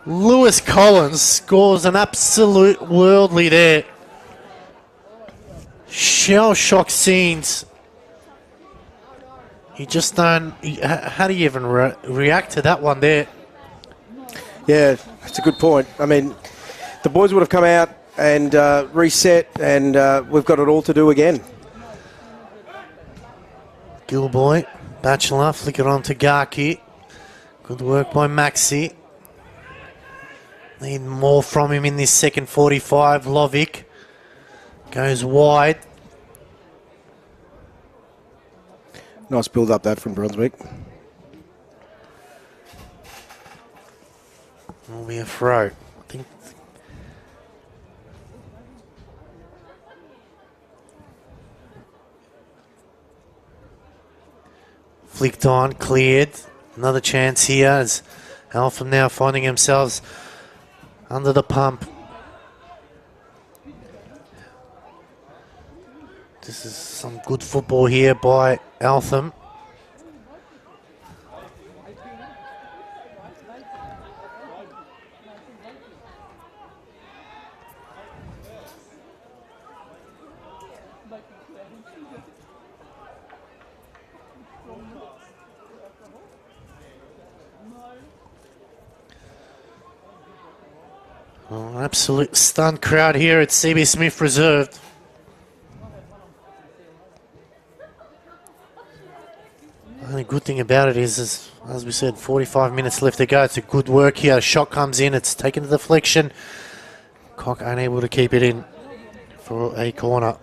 Lewis Collins scores an absolute worldly there. Shell shock scenes. You just don't... How do you even react to that one there? Yeah, that's a good point. I mean, the boys would have come out and reset, and we've got it all to do again. Gilboy, Batchelor, flick it on to Garki. Good work by Maxi. Need more from him in this second 45. Lovic goes wide. Nice build up that from Brunswick. Will be a throw. I think. Flicked on, cleared. Another chance here as Eltham now finding themselves under the pump. This is some good football here by Eltham. Oh, absolute stunned crowd here at CB Smith Reserve. The only good thing about it is, as we said, 45 minutes left to go. It's a good work here. A shot comes in. It's taken a deflection. Cock unable to keep it in for a corner.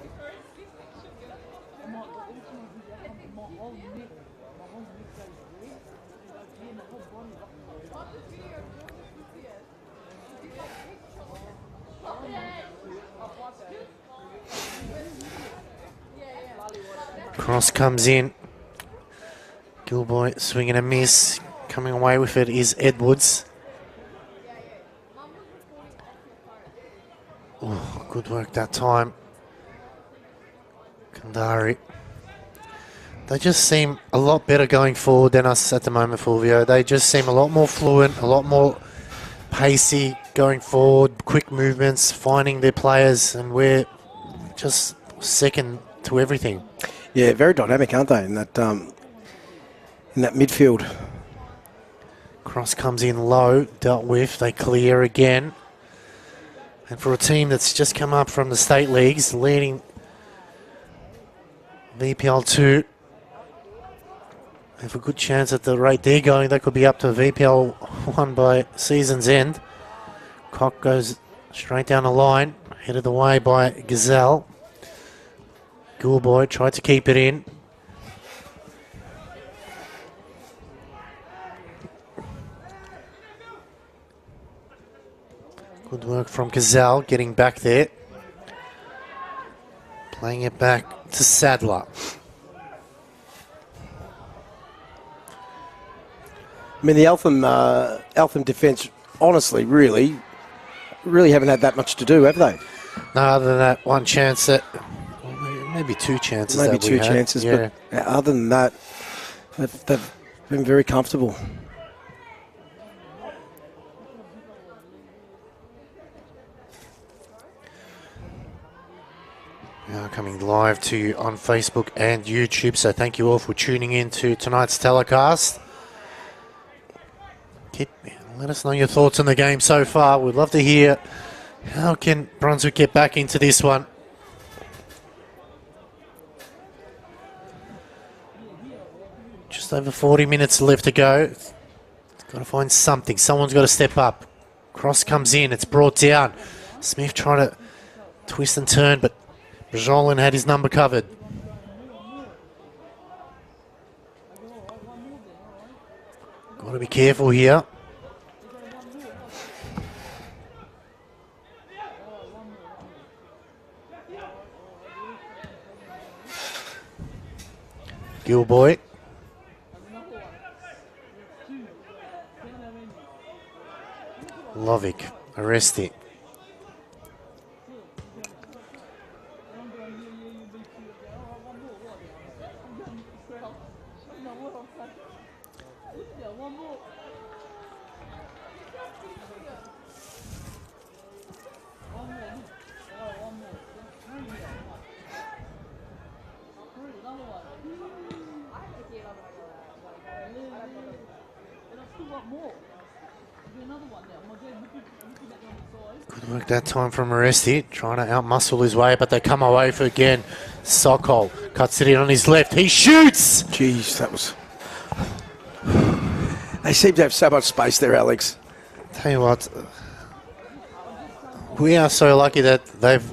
Cross comes in. Gilboy swinging a miss. Coming away with it is Edwards. Oh, good work that time. Kandari. They just seem a lot better going forward than us at the moment, Fulvio. They just seem a lot more fluent, a lot more pacey going forward, quick movements, finding their players, and we're just second to everything. Yeah, very dynamic, aren't they, in that midfield? Cross comes in low, dealt with, they clear again. And for a team that's just come up from the state leagues, leading VPL 2, have a good chance at the rate they're going. They could be up to VPL 1 by season's end. Cock goes straight down the line, headed away by Gazelle. Ghoulboy tried to keep it in. Good work from Gazelle, getting back there. Playing it back to Sadler. I mean, the Eltham defence, honestly, really haven't had that much to do, have they? No, other than that one chance that, well, maybe two chances. Maybe that two we had. chances, yeah. but other than that, they've been very comfortable. Now coming live to you on Facebook and YouTube, so thank you all for tuning in to tonight's telecast. Let us know your thoughts on the game so far. We'd love to hear how can Brunswick get back into this one. Just over 40 minutes left to go. Got to find something. Someone's got to step up. Cross comes in. It's brought down. Smith trying to twist and turn, but Brajolin had his number covered. Got to be careful here. Gilboy. Lovick, Arresti. Good work that time from Arresti, trying to outmuscle his way, but they come away for again. Sokol cuts it in on his left. He shoots! Jeez, that was... They seem to have so much space there, Alex. Tell you what, we are so lucky that they've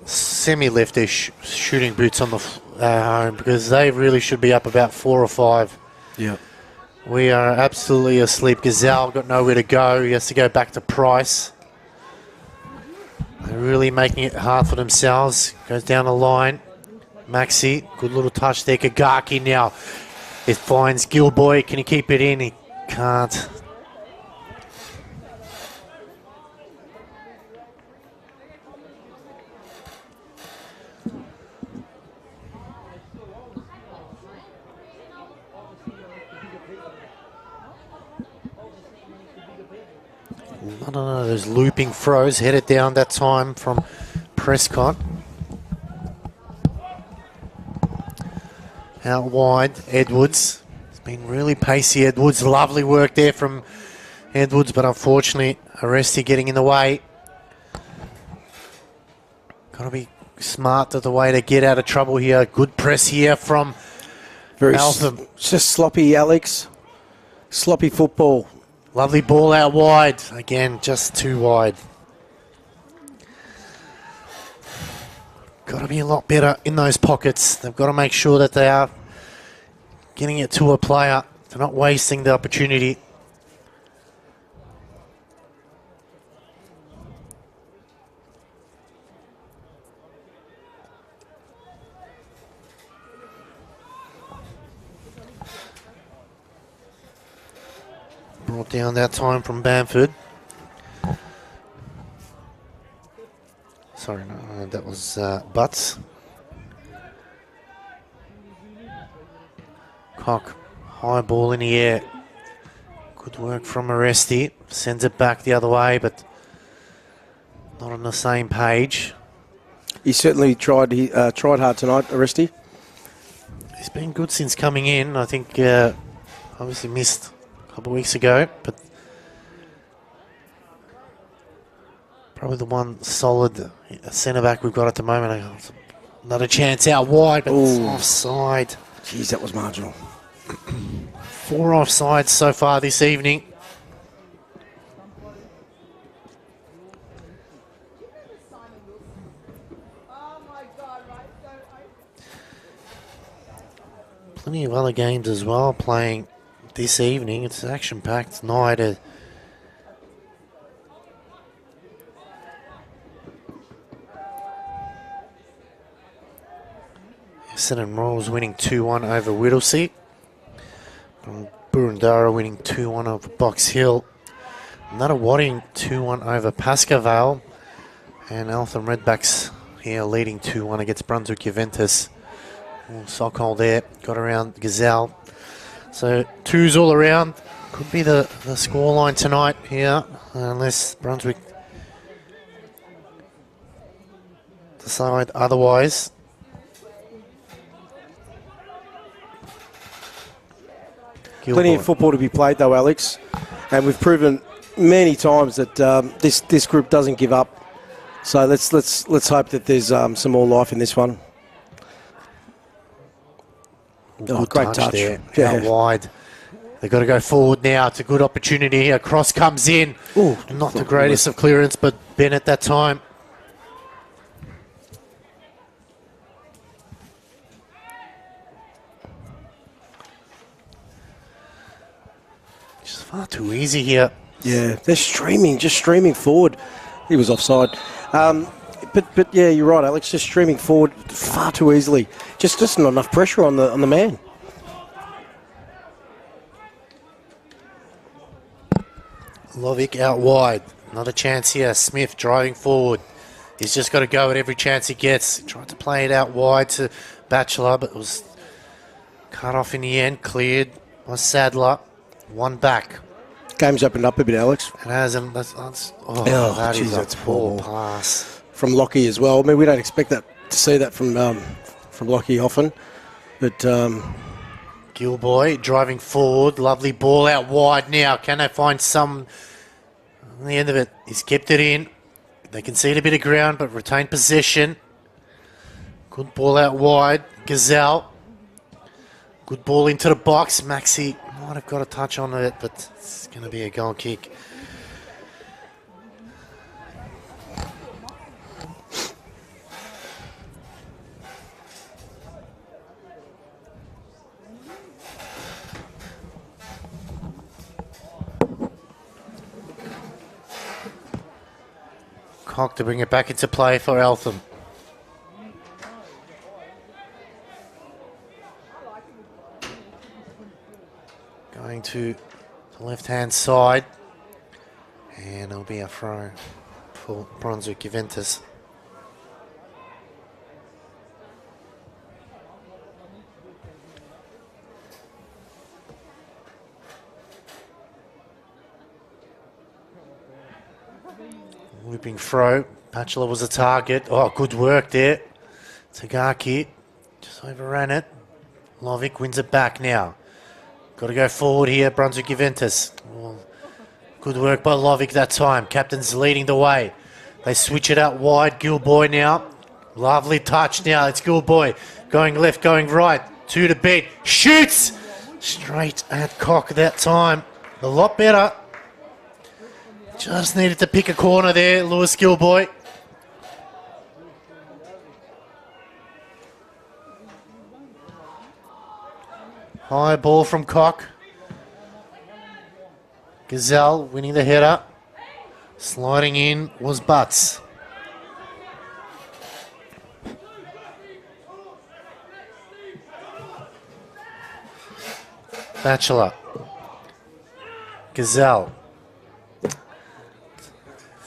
semi-left their shooting boots on the home, because they really should be up about 4 or 5. Yeah. We are absolutely asleep. Gazelle got nowhere to go. He has to go back to Price. They're really making it hard for themselves. Goes down the line. Maxi, good little touch there. Kagaki now. It finds Gilboy. Can he keep it in? He can't. I don't know, those looping throws headed down that time from Prescott. Out wide, Edwards. It's been really pacey, Edwards. Lovely work there from Edwards, but unfortunately, Arresti getting in the way. Got to be smart to the way to get out of trouble here. Good press here from Eltham. Just sloppy, Alex. Sloppy football. Lovely ball out wide. Again, just too wide. Got to be a lot better in those pockets. They've got to make sure that they are getting it to a player. They're not wasting the opportunity. Brought down that time from Bamford. Sorry, no, that was Butts. Cock, high ball in the air. Good work from Arresti. Sends it back the other way, but not on the same page. He certainly tried hard tonight, Arresti. He's been good since coming in. I think obviously missed couple of weeks ago, but probably the one solid centre-back we've got at the moment. Another chance out wide, but it's offside. Jeez, that was marginal. 4 offsides so far this evening. Plenty of other games as well playing this evening. It's an action-packed night. Essendon Royals winning 2-1 over Whittlesea. Burundara winning 2-1 over Box Hill. Nuttawading 2-1 over Pascoe. And Eltham Redbacks here leading 2-1 against Brunswick Juventus. Sockhole there, got around Gazelle. So 2s all around. Could be the scoreline tonight here, unless Brunswick decide otherwise. Plenty of football to be played, though, Alex. And we've proven many times that this group doesn't give up. So let's hope that there's some more life in this one. Good great touch. there, Yeah. out wide. They've got to go forward now. It's a good opportunity. A cross comes in. Ooh, not the greatest of clearance, but Bennett that time. Just far too easy here. Yeah, they're just streaming forward. He was offside. But yeah, you're right, Alex. Just streaming forward far too easily. Just not enough pressure on the man. Lovick out wide. Another chance here. Smith driving forward. He's just got to go at every chance he gets. He tried to play it out wide to Batchelor, but it was cut off in the end. Cleared by Sadler. One back. Game's opened up a bit, Alex. It hasn't. That is a poor horrible. pass. From Lockie as well. I mean, we don't expect to see that from Lockie often. But Gilboy driving forward. Lovely ball out wide now. Can they find some on the end of it? He's kept it in. They concede a bit of ground, but retain possession. Good ball out wide. Gazelle. Good ball into the box. Maxi might have got a touch on it, but it's going to be a goal kick. Cock to bring it back into play for Eltham. Going to the left-hand side. And it'll be a throw for Brunswick Juventus. Looping throw. Batchelor was a target. Oh, good work there. Tagaki just overran it. Lovick wins it back now. Got to go forward here, Brunswick Juventus. Well, good work by Lovick that time. Captain's leading the way. They switch it out wide. Gilboy now. Lovely touch now. It's Gilboy going left, going right. 2 to beat. Shoots! Straight at Cock that time. A lot better. Just needed to pick a corner there, Lewis Gilboy. High ball from Cock. Gazelle winning the header. Sliding in was Butts. Batchelor. Gazelle.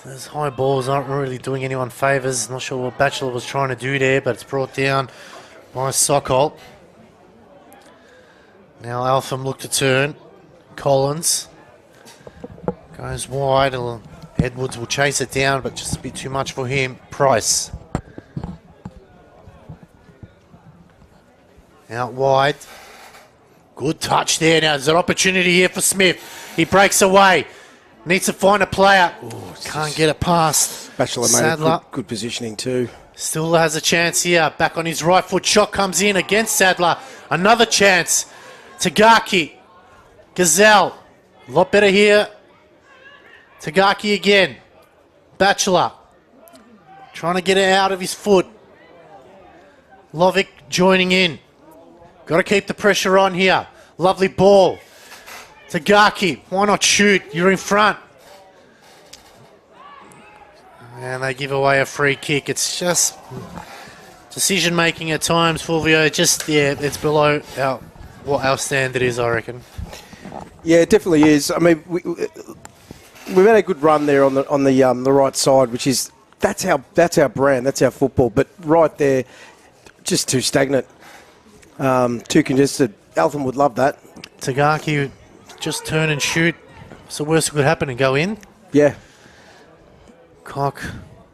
Those high balls aren't really doing anyone favours. Not sure what Batchelor was trying to do there, but it's brought down by Sockhole. Now Eltham look to turn. Collins goes wide. Edwards will chase it down, but just a bit too much for him. Price. Out wide. Good touch there. Now there's an opportunity here for Smith. He breaks away. Needs to find a player. Ooh, can't get it past. Batchelor made good positioning too. Still has a chance here. Back on his right foot. Shot comes in against Sadler. Another chance. Tagaki. Gazelle. A lot better here. Tagaki again. Batchelor. Trying to get it out of his foot. Lovick joining in. Got to keep the pressure on here. Lovely ball. Tagaki. Why not shoot? You're in front. And they give away a free kick. It's just decision making at times, Fulvio. Just, yeah, it's below what our standard is, I reckon. Yeah, it definitely is. I mean, we've had a good run there on the right side, which is that's our brand, that's our football. But right there, just too stagnant, too congested. Eltham would love that. Tagaki, just turn and shoot. What's the worst that could happen and go in? Yeah. Cock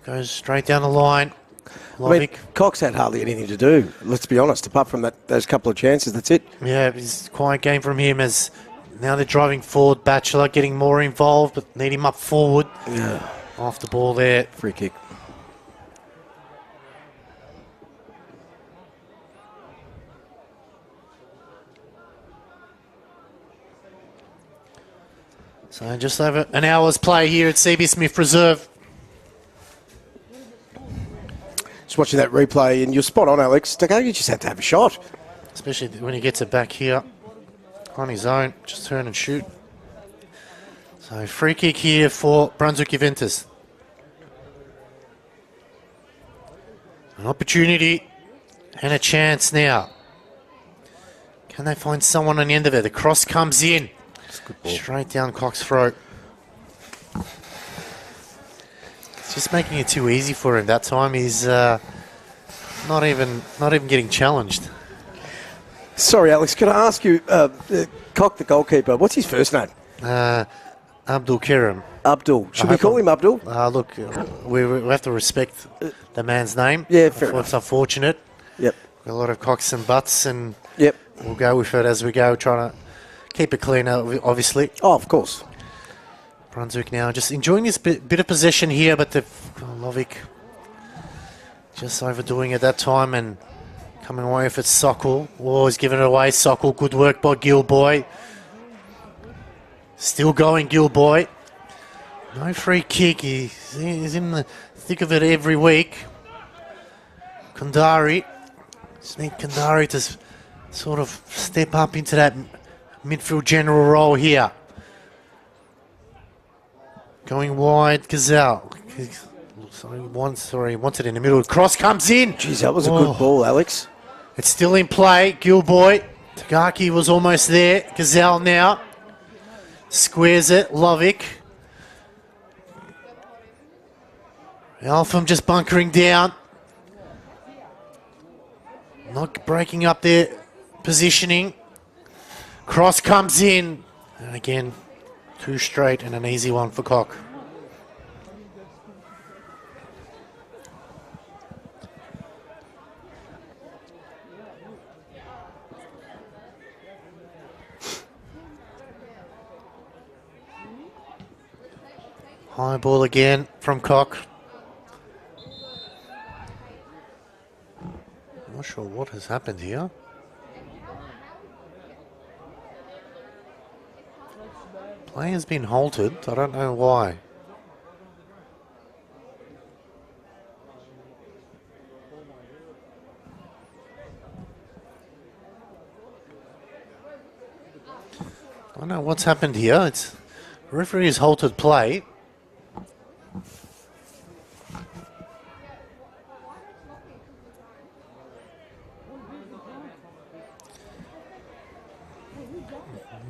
goes straight down the line. I mean, Cox had hardly anything to do, let's be honest, apart from those couple of chances, that's it. Yeah, it's a quiet game from him as now they're driving forward. Batchelor getting more involved, but need him up forward. Yeah. Off the ball there. Free kick. So just over an hour's play here at CB Smith Reserve. Just watching that replay, and you're spot on, Alex. Tagaki just had to have a shot. Especially when he gets it back here on his own. Just turn and shoot. So free kick here for Brunswick Juventus. An opportunity and a chance now. Can they find someone on the end of it? The cross comes in. Straight down Cox's throat. It's just making it too easy for him. That time he's not even getting challenged. Sorry, Alex. Can I ask you, Cock, the goalkeeper? What's his first name? Abdul Karim. Abdul. Should we call him Abdul? Look, we have to respect the man's name. Yeah, fair enough. It's unfortunate. Yep. A lot of cocks and butts, and yep, we'll go with it as we go, trying to keep it clean, obviously. Oh, of course. Brunswick now just enjoying this bit of possession here, but the Lovick just overdoing it that time and coming away with it. Sokol. Oh, he's giving it away. Sokol. Good work by Gilboy. Still going, Gilboy. No free kick. He's in the thick of it every week. Kandari. Just need Kandari to sort of step up into that midfield general role here. Going wide, Gazelle. Wants it in the middle. Cross comes in. Jeez, that was a good ball, Alex. It's still in play. Gilboy. Tagaki was almost there. Gazelle now. Squares it. Lovick. Eltham just bunkering down. Not breaking up their positioning. Cross comes in. And again, two straight and an easy one for Cock. High ball again from Cock. Not sure what has happened here. Play has been halted. I don't know why. I don't know what's happened here. It's the referee has halted play.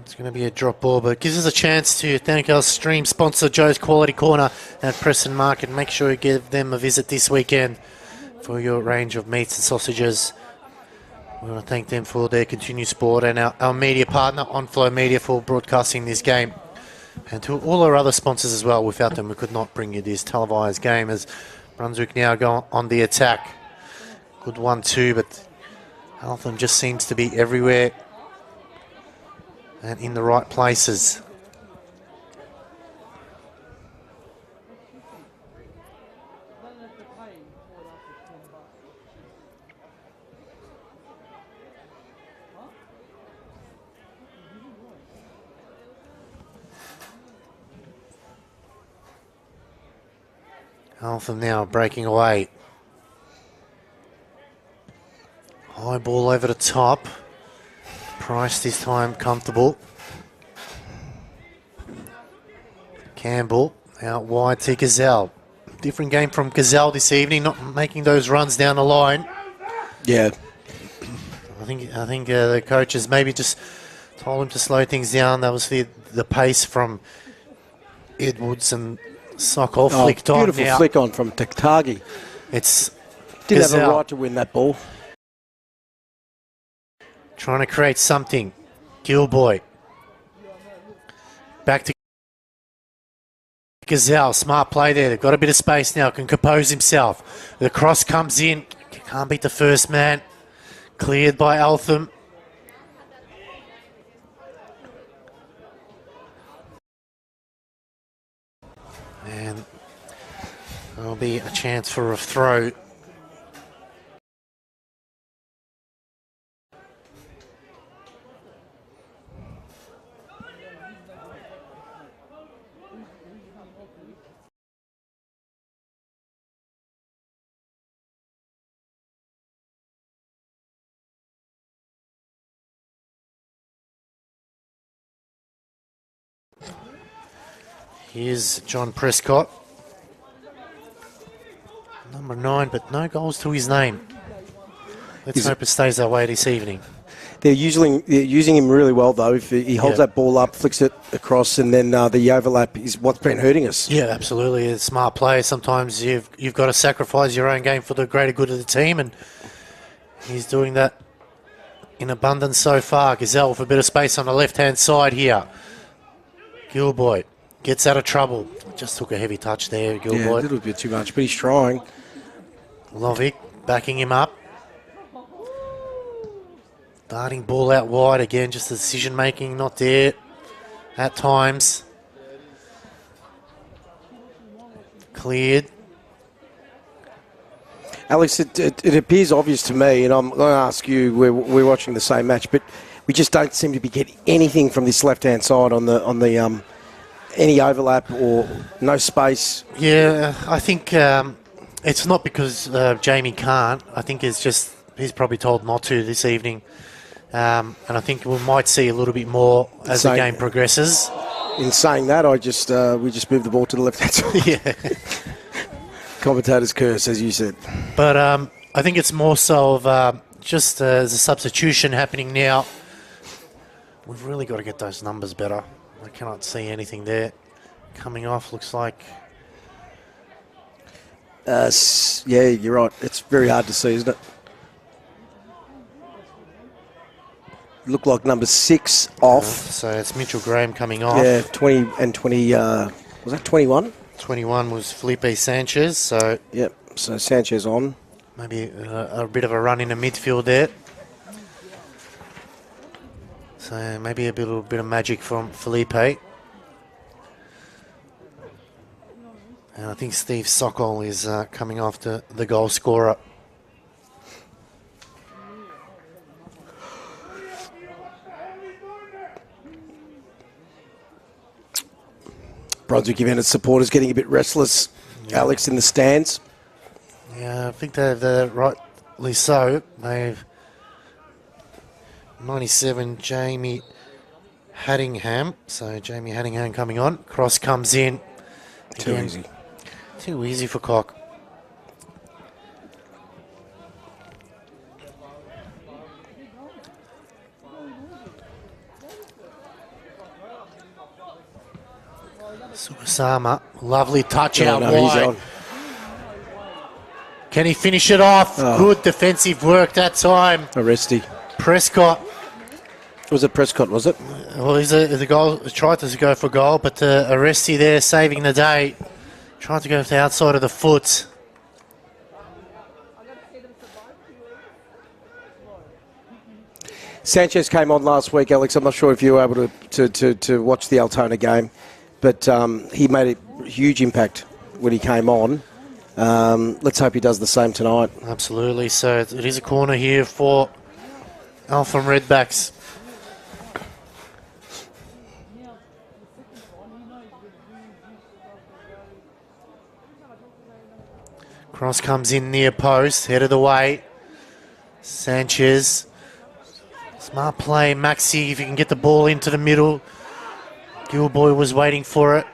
It's going to be a drop ball, but it gives us a chance to thank our stream sponsor, Joe's Quality Corner at Preston Market. Make sure you give them a visit this weekend for your range of meats and sausages. We want to thank them for their continued support and our media partner, OnFlow Media, for broadcasting this game. And to all our other sponsors as well. Without them, we could not bring you this televised game as Brunswick now go on the attack. Good 1-2, but Eltham just seems to be everywhere. and in the right places. Eltham now breaking away. High ball over the top. Price this time comfortable. Campbell out wide to Gazelle. Different game from Gazelle this evening, not making those runs down the line. Yeah. I think the coaches maybe just told him to slow things down. That was the pace from Edwards, and Sokol flicked on. Beautiful flick on from Taktagi. It's Didn't Gazelle have a right to win that ball. trying to create something. Gilboy. Back to Gazelle. Smart play there. They've got a bit of space now. Can compose himself. The cross comes in. Can't beat the first man. Cleared by Eltham. And there'll be a chance for a throw. Here's John Prescott. Number 9, but no goals to his name. Let's hope it stays that way this evening. They're using him really well, though. If he holds that ball up, flicks it across, and then the overlap is what's been hurting us. Yeah, absolutely. A smart play. Sometimes you've got to sacrifice your own game for the greater good of the team, and he's doing that in abundance so far. Gazelle with a bit of space on the left-hand side here. Gilboy gets out of trouble. Just took a heavy touch there, Gilboy. Yeah, a little bit too much, but he's trying. Lovic backing him up. Darting ball out wide again, just the decision making not there at times. Cleared. Alex, it appears obvious to me, and I'm going to ask you, we're watching the same match, but we just don't seem to be getting anything from this left-hand side on the any overlap or no space. Yeah, I think it's not because Jamie can't. I think it's just he's probably told not to this evening. And I think we might see a little bit more as the game progresses. In saying that, we just moved the ball to the left-hand side. Yeah. Commentator's curse, as you said. But I think it's more so of just there's a substitution happening now. We've really got to get those numbers better. I cannot see anything there. Coming off looks like... yeah, you're right. It's very hard to see, isn't it? Look like number 6 off. So it's Mitchell Graham coming off. Yeah, 20 and 20. Was that 21? 21 was Felipe Sanchez. So yep. So Sanchez on. Maybe a bit of a run in the midfield there. So maybe a little bit of magic from Felipe. And I think Steve Sokol is coming after the goal scorer. Brunswick Juventus supporters getting a bit restless, Alex, in the stands. Yeah, I think they're rightly so. They've 97, Jamie Haddingham. So Jamie Haddingham coming on. Cross comes in. Too easy. Too easy for Cock. Suasama, lovely touch out wide. Can he finish it off? Oh. Good defensive work that time. Arresti. Prescott. Was it Prescott, was it? Well, the goal tried to go for goal, but Arresti there saving the day. Tried to go to the outside of the foot. Sanchez came on last week, Alex. I'm not sure if you were able to watch the Altona game, but he made a huge impact when he came on. Let's hope he does the same tonight. Absolutely. So it is a corner here for Eltham Redbacks. Cross comes in near post, head of the way. Sanchez. Smart play, Maxi, if you can get the ball into the middle. Gilboy was waiting for it.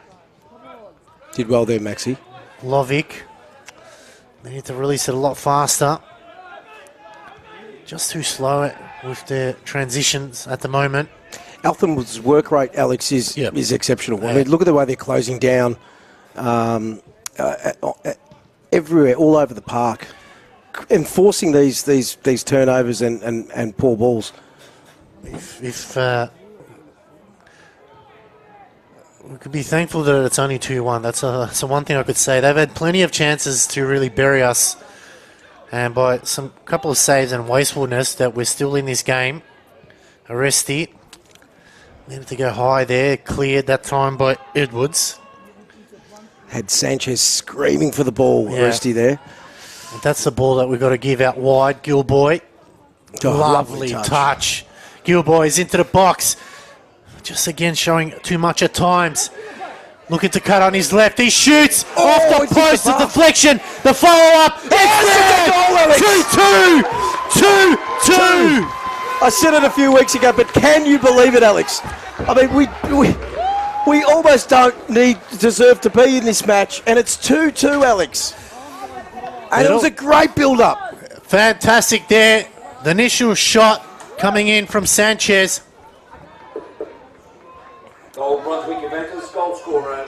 Did well there, Maxi. Lovic. They need to release it a lot faster. Just too slow with their transitions at the moment. Eltham's work rate, Alex, is exceptional. I mean, look at the way they're closing down everywhere, all over the park, enforcing these turnovers and poor balls. If we could be thankful that it's only 2-1. That's one thing I could say. They've had plenty of chances to really bury us, and by some couple of saves and wastefulness that we're still in this game. Arresti needed to go high there, cleared that time by Edwards. Had Sanchez screaming for the ball, Arresti there. That's the ball that we've got to give out wide. Gilboy. Lovely touch. Gilboy's into the box. Just again showing too much at times. Looking to cut on his left. He shoots off the post. The deflection. The follow-up. It's there! 2-2! 2-2! I said it a few weeks ago, but can you believe it, Alex? I mean, we almost deserve to be in this match, and it's 2-2, Alex. And it was a great build-up. Fantastic there. The initial shot coming in from Sanchez. Goal Brunswick Juventus, goal scorer,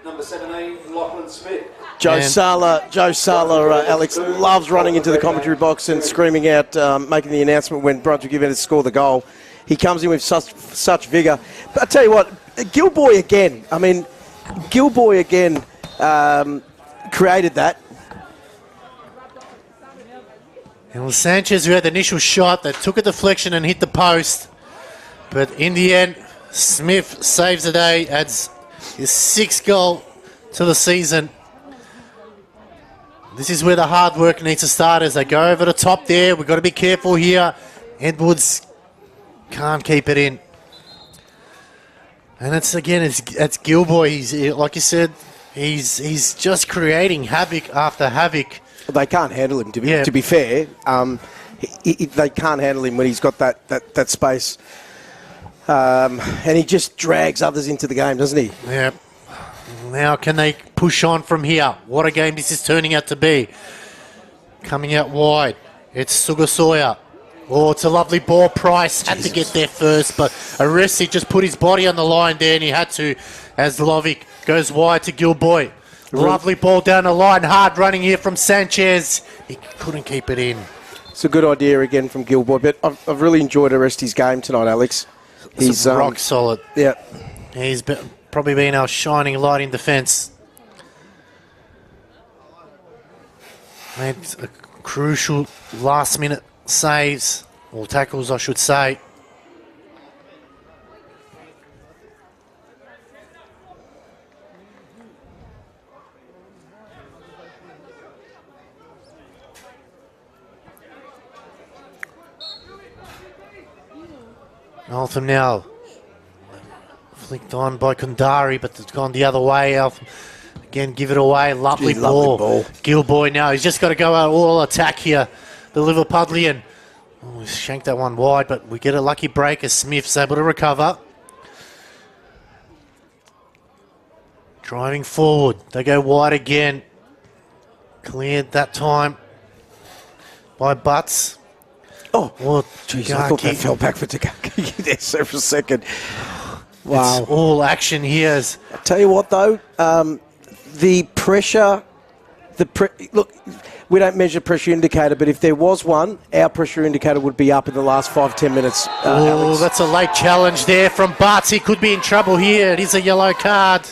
number 17, Lachlan Smith. Joe Sala, Alex, loves running into the commentary box and screaming out, making the announcement when Brunswick Juventus score the goal. He comes in with such vigour. But I tell you what, Gilboy again. I mean, Gilboy again created that. It was Sanchez who had the initial shot that took a deflection and hit the post. But in the end, Smith saves the day, adds his 6th goal to the season. This is where the hard work needs to start as they go over the top there. We've got to be careful here. Edwards can't keep it in. And it's Gilboy. He's, like you said, he's just creating havoc after havoc. They can't handle him, to be fair. They can't handle him when he's got that space. And he just drags others into the game, doesn't he? Yeah. Now can they push on from here? What a game this is turning out to be. Coming out wide. It's Sugasoya. Oh, it's a lovely ball. Price had to get there first, but Arresti just put his body on the line there, and he had to, as Lovic goes wide to Gilboy. Lovely ball down the line. Hard running here from Sanchez. He couldn't keep it in. It's a good idea again from Gilboy, but I've really enjoyed Arresti's game tonight, Alex. He's rock solid. Yeah. He's probably been our shining light in defence. Made a crucial last-minute saves, or tackles, I should say. Eltham now flicked on by Kundari, but it's gone the other way. Eltham again give it away. Lovely ball. Gilboy now. He's just got to go out all attack here. The Liverpudlian. Oh, he shanked that one wide, but we get a lucky break as Smith's able to recover. Driving forward. They go wide again. Cleared that time by Butts. Oh, jeez, I thought that fell back for Takaki there for a second. Wow. It's all action here. I tell you what, though, the pressure, look, we don't measure pressure indicator, but if there was one, our pressure indicator would be up in the last 5-10 minutes. Oh, that's a late challenge there from Butts. He could be in trouble here. It is a yellow card.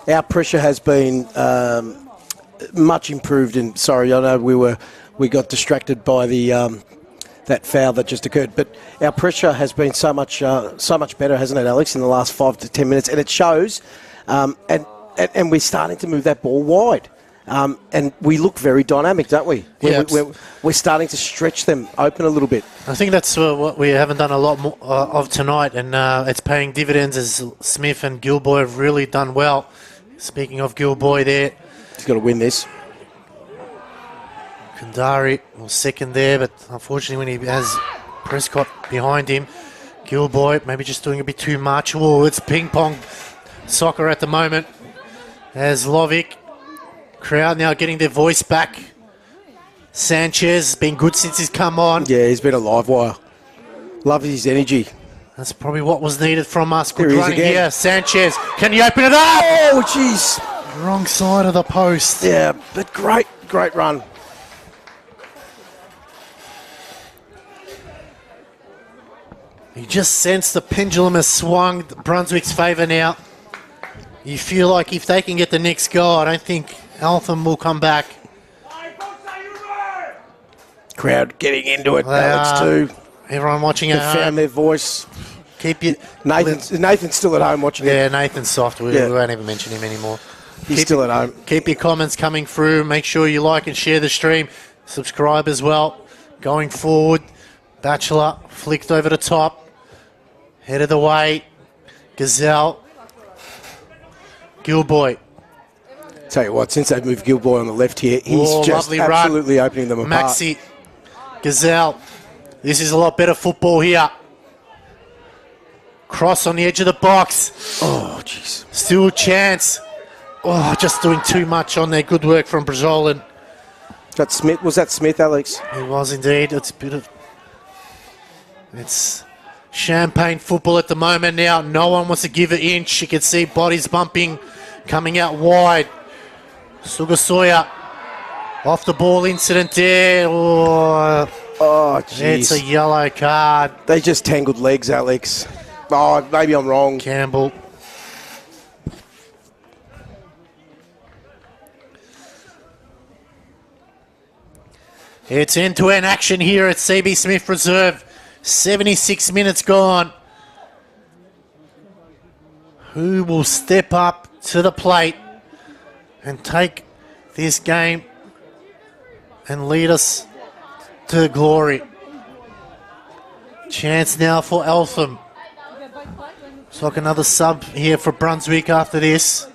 Our pressure has been much improved. And sorry, I know we got distracted by the that foul that just occurred, but our pressure has been so much better, hasn't it, Alex, in the last 5 to 10 minutes, and it shows. And we're starting to move that ball wide. And we look very dynamic, don't we? We're starting to stretch them open a little bit. I think that's what we haven't done a lot more of tonight, and it's paying dividends as Smith and Gilboy have really done well. Speaking of Gilboy there. He's got to win this. Kandari was second there, but unfortunately when he has Prescott behind him, Gilboy maybe just doing a bit too much. Oh, it's ping-pong soccer at the moment. As Lovic, crowd now getting their voice back. Sanchez been good since he's come on. Yeah, he's been a live wire. Love his energy. That's probably what was needed from us. Good There he is running again. here. Sanchez, can you open it up? Oh, jeez. Wrong side of the post. Yeah, but great run. You just sense the pendulum has swung Brunswick's favour now. You feel like if they can get the next goal, I don't think Eltham will come back. Crowd getting into it, They Alex, are. too. Everyone watching They've at found home. their voice. Keep your Nathan's still at home watching it. Yeah, Nathan's soft. We Yeah. won't even mention him anymore. He's still at home. Keep your comments coming through. Make sure you like and share the stream. Subscribe as well. Going forward, Bachelor flicked over the top. Head of the way. Gazelle. Gilboy. Tell you what, since they've moved Gilboy on the left here, he's just lovely run. absolutely opening them apart. Maxi. Gazelle. This is a lot better football here. Cross on the edge of the box. Oh, jeez. Still a chance. Oh, just doing too much on there. Good work from Brazolan. That Smith, was that Smith, Alex? It was indeed. It's a bit of... It's champagne football at the moment now. No one wants to give an inch. You can see bodies bumping, coming out wide. Sugasoya off the ball incident there. Oh, jeez. it's a yellow card. They just tangled legs, Alex. Oh, maybe I'm wrong. Campbell. It's end-to-end action here at CB Smith Reserve. 76 minutes gone. Who will step up to the plate and take this game and lead us to glory? Chance now for Eltham. Looks like another sub here for Brunswick after this.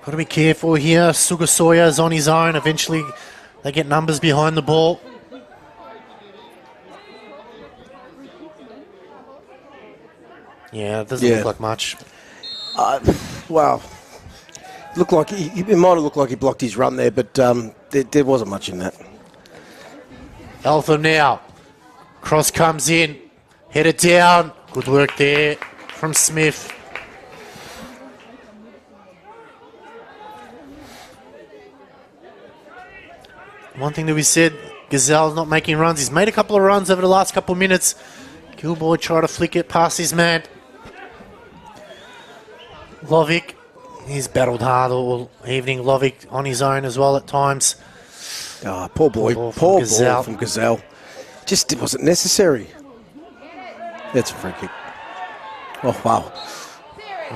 Got to be careful here. Sugasoya is on his own. Eventually they get numbers behind the ball. Yeah, it doesn't look like much. Well, looked like it might have looked like he blocked his run there, but there wasn't much in that. Eltham now. Cross comes in. Headed down. Good work there from Smith. One thing that we said, Gazelle's not making runs. He's made a couple of runs over the last couple of minutes. Gilboy tried to flick it past his man. Lovic, he's battled hard all evening. Lovic on his own as well at times. Oh, poor boy. Ball from Poor Gazelle. ball from Gazelle. Just it wasn't necessary. That's a free kick. Oh, wow.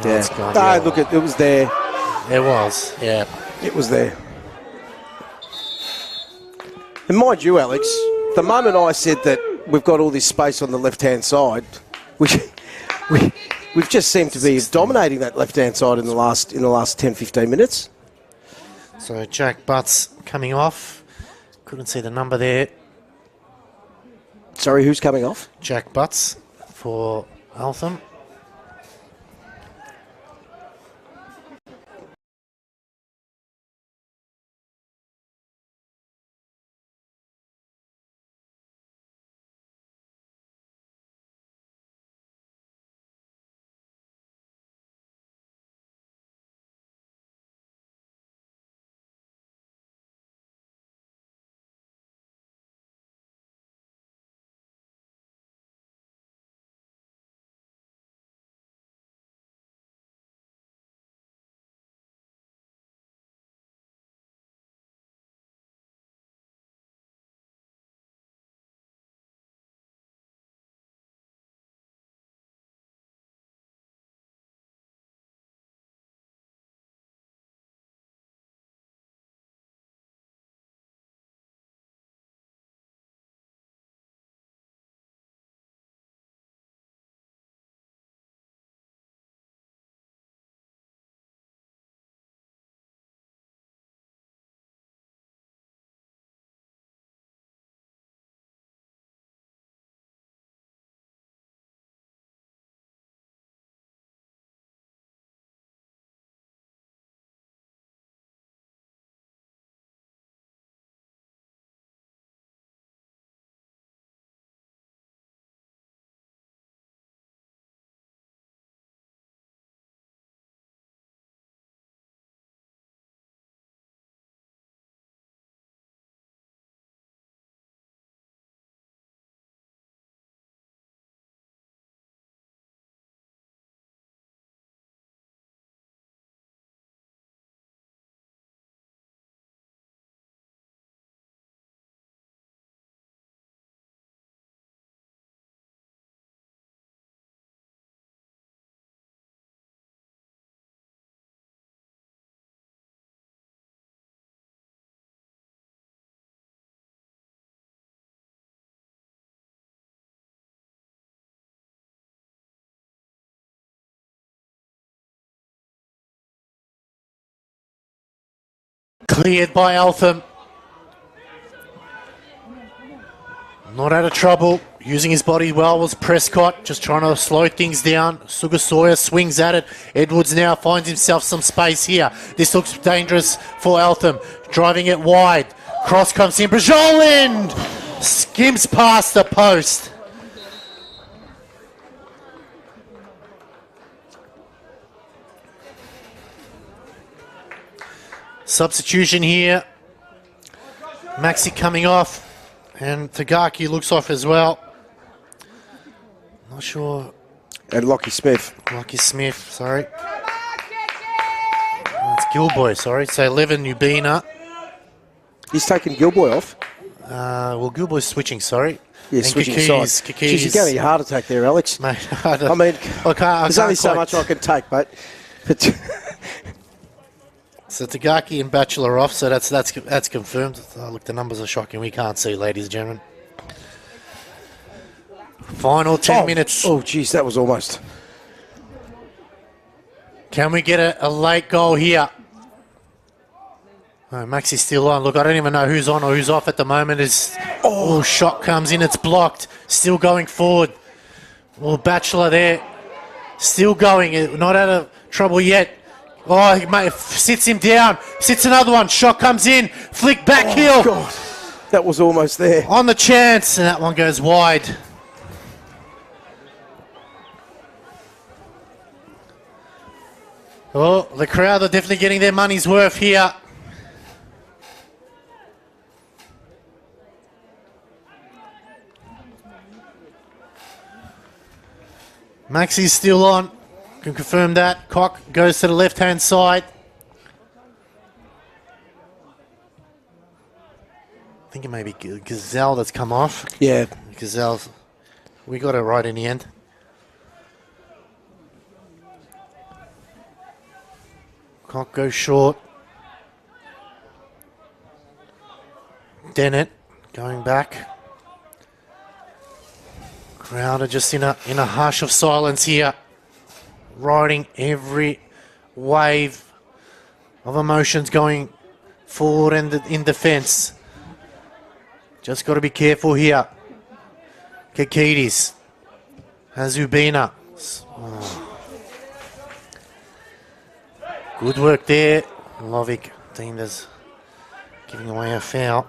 it's gone, Ah, yeah. look, it was there. It was, yeah. It was there. And mind you, Alex, the moment I said that we've got all this space on the left-hand side, we've just seemed to be dominating that left-hand side in the last 10, 15 minutes. So Jack Butts coming off. Couldn't see the number there. Sorry, who's coming off? Jack Butts for Eltham. Cleared by Eltham. Not out of trouble. Using his body well was Prescott. Just trying to slow things down. Sugasoya swings at it. Edwards now finds himself some space here. This looks dangerous for Eltham. Driving it wide. Cross comes in. Brajolind skims past the post. Substitution here. Maxi coming off. And Tagaki looks off as well. Not sure. And Lockie Smith. Lockie Smith, sorry. It's Gilboy, sorry. So 11, Ubina. He's taken Gilboy off. Well, Gilboy's switching, sorry. Yeah, and switching Kiki's, sides. Jeez, you're getting a heart attack there, Alex. Mate, I mean, there's only so much I can take, mate. So Tagaki and Batchelor off, so that's confirmed. Oh, look, the numbers are shocking. We can't see, ladies and gentlemen. Final 10 minutes. Oh, geez, that was almost. Can we get a late goal here? Oh, Maxi's still on. Look, I don't even know who's on or who's off at the moment. Shot comes in, it's blocked. Still going forward. Well, Batchelor there. Still going, not out of trouble yet. Oh, he sits him down. Sits another one. Shot comes in. Flick back heel. God, that was almost there. On the chance, and that one goes wide. Oh, the crowd are definitely getting their money's worth here. Maxi's still on. Can confirm that. Cock goes to the left-hand side. I think it may be Gazelle that's come off. Yeah. Gazelle's. We got it right in the end. Cock goes short. Dennett going back. Crowd are just in a hush of silence here. Riding every wave of emotions going forward and in defence. Just got to be careful here. Kakidis has Ubina. Oh. Good work there. Lovic deemed as giving away a foul.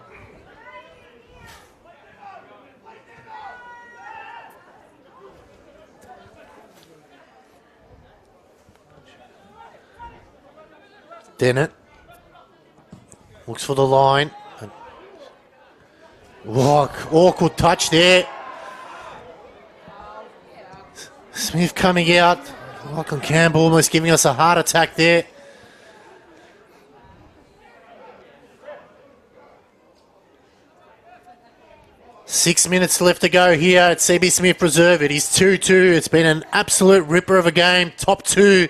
Dennett looks for the line. Awkward touch there. Smith coming out. Lachlan Campbell almost giving us a heart attack there. Six minutes left to go here at CB Smith Reserve. It is 2-2. It's been an absolute ripper of a game. Top two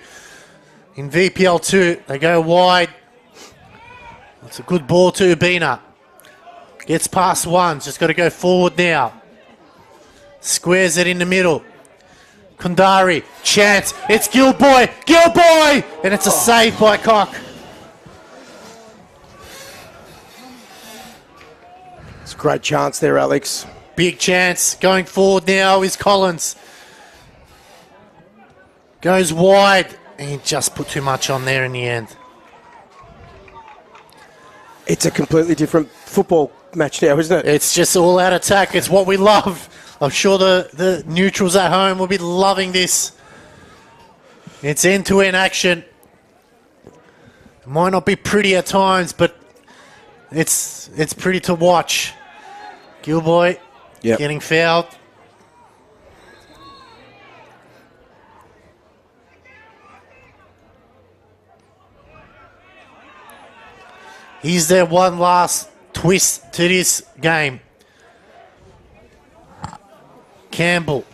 in VPL 2. They go wide. It's a good ball to Ubina. Gets past one. Just got to go forward now. Squares it in the middle. Kundari. Chance. It's Gilboy. Gilboy! And it's a save by Cock. It's a great chance there, Alex. Big chance. Going forward now is Collins. Goes wide. And he just put too much on there in the end. It's a completely different football match now, isn't it? It's just all out attack. It's what we love. I'm sure the neutrals at home will be loving this. It's end-to-end action. It might not be pretty at times, but it's pretty to watch. Gilboy getting fouled. Is there one last twist to this game? Campbell.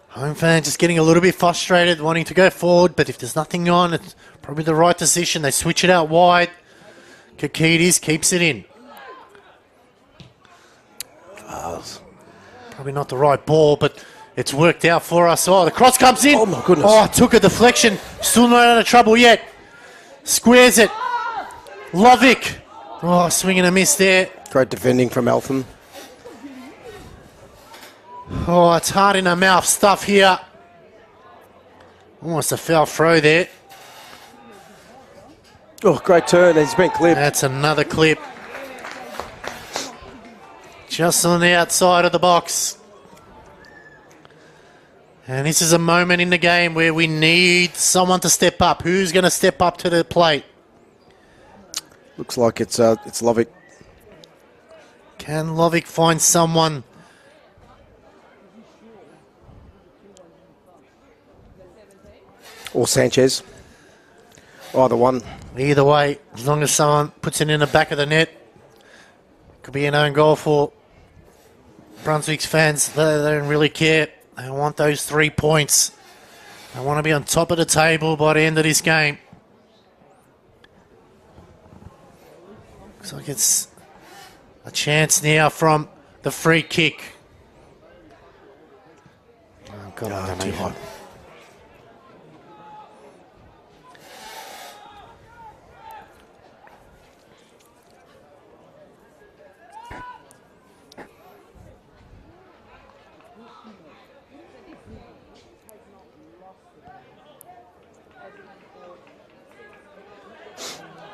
Home fan just getting a little bit frustrated, wanting to go forward, but if there's nothing on, it's probably the right decision. They switch it out wide. Kakidis keeps it in. Probably not the right ball, but It's worked out for us. Oh, the cross comes in. Oh, my goodness. Oh, took a deflection. Still not out of trouble yet. Squares it. Lovick. Oh, swing and a miss there. Great defending from Eltham. Oh, it's hard in the mouth stuff here. Almost a foul throw there. Oh, great turn. He's been clipped. That's another clip. Just on the outside of the box. And this is a moment in the game where we need someone to step up. Who's going to step up to the plate? Looks like it's Lovick. Can Lovick find someone? Or Sanchez. Either one. Either way, as long as someone puts it in the back of the net, could be an own goal for Brunswick's fans. They don't really care. They want those 3 points. They want to be on top of the table by the end of this game. Looks like it's a chance now from the free kick. Oh, God, too hot.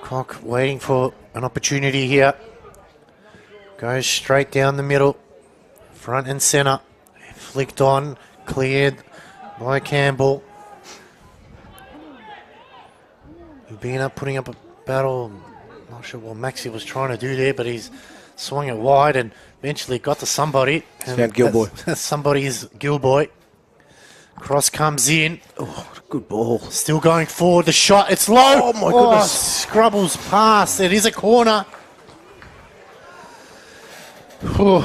Cock waiting for an opportunity here. Goes straight down the middle. Front and centre. Flicked on. Cleared by Campbell. Ubina putting up a battle. Not sure what Maxi was trying to do there, but he's swung it wide and eventually got to somebody. Found Gilboy. Somebody is Gilboy. Cross comes in. Oh, good ball. Still going forward. The shot, it's low. Oh, my goodness. Scrubbles past. It is a corner. Whew.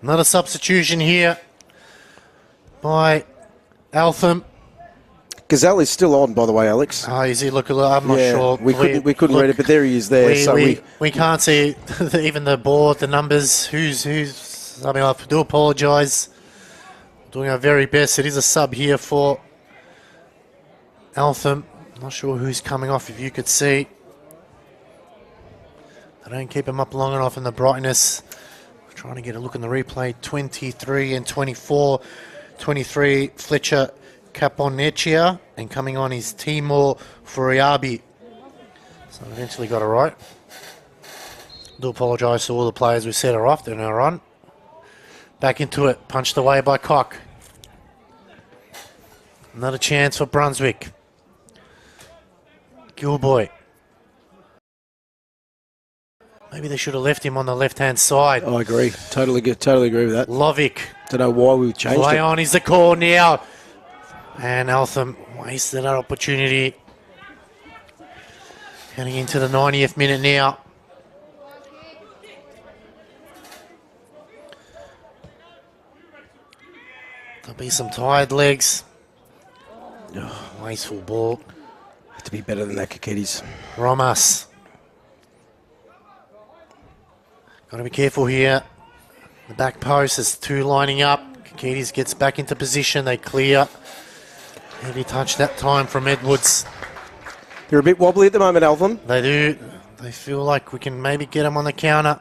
Another substitution here by Eltham. Gazelle is still on, by the way, Alex. Oh, is he? Look, I'm not sure. We couldn't read it, but there he is there. We can't see even the board, the numbers. Who's? I mean, I do apologise. Doing our very best. It is a sub here for Eltham. Not sure who's coming off. If you could see, they don't keep him up long enough in the brightness. We're trying to get a look in the replay. 23 and 24. 23 Fletcher Caponecchia, and coming on is Timor Furiabi. So eventually got it right. Do apologise to all the players we set her off. They're now on. Back into it. Punched away by Cock. Another chance for Brunswick. Gilboy. Maybe they should have left him on the left-hand side. I agree. Totally agree with that. Lovick. Don't know why we changed it. Leon is the call now. And Eltham wasted that opportunity. Getting into the 90th minute now. There'll be some tired legs. Oh, wasteful ball. Have to be better than that, Kakitis. Romas. Got to be careful here. The back post is two lining up. Kakitis gets back into position. They clear. Heavy touch that time from Edwards. They're a bit wobbly at the moment, Eltham. They do. They feel like we can maybe get them on the counter.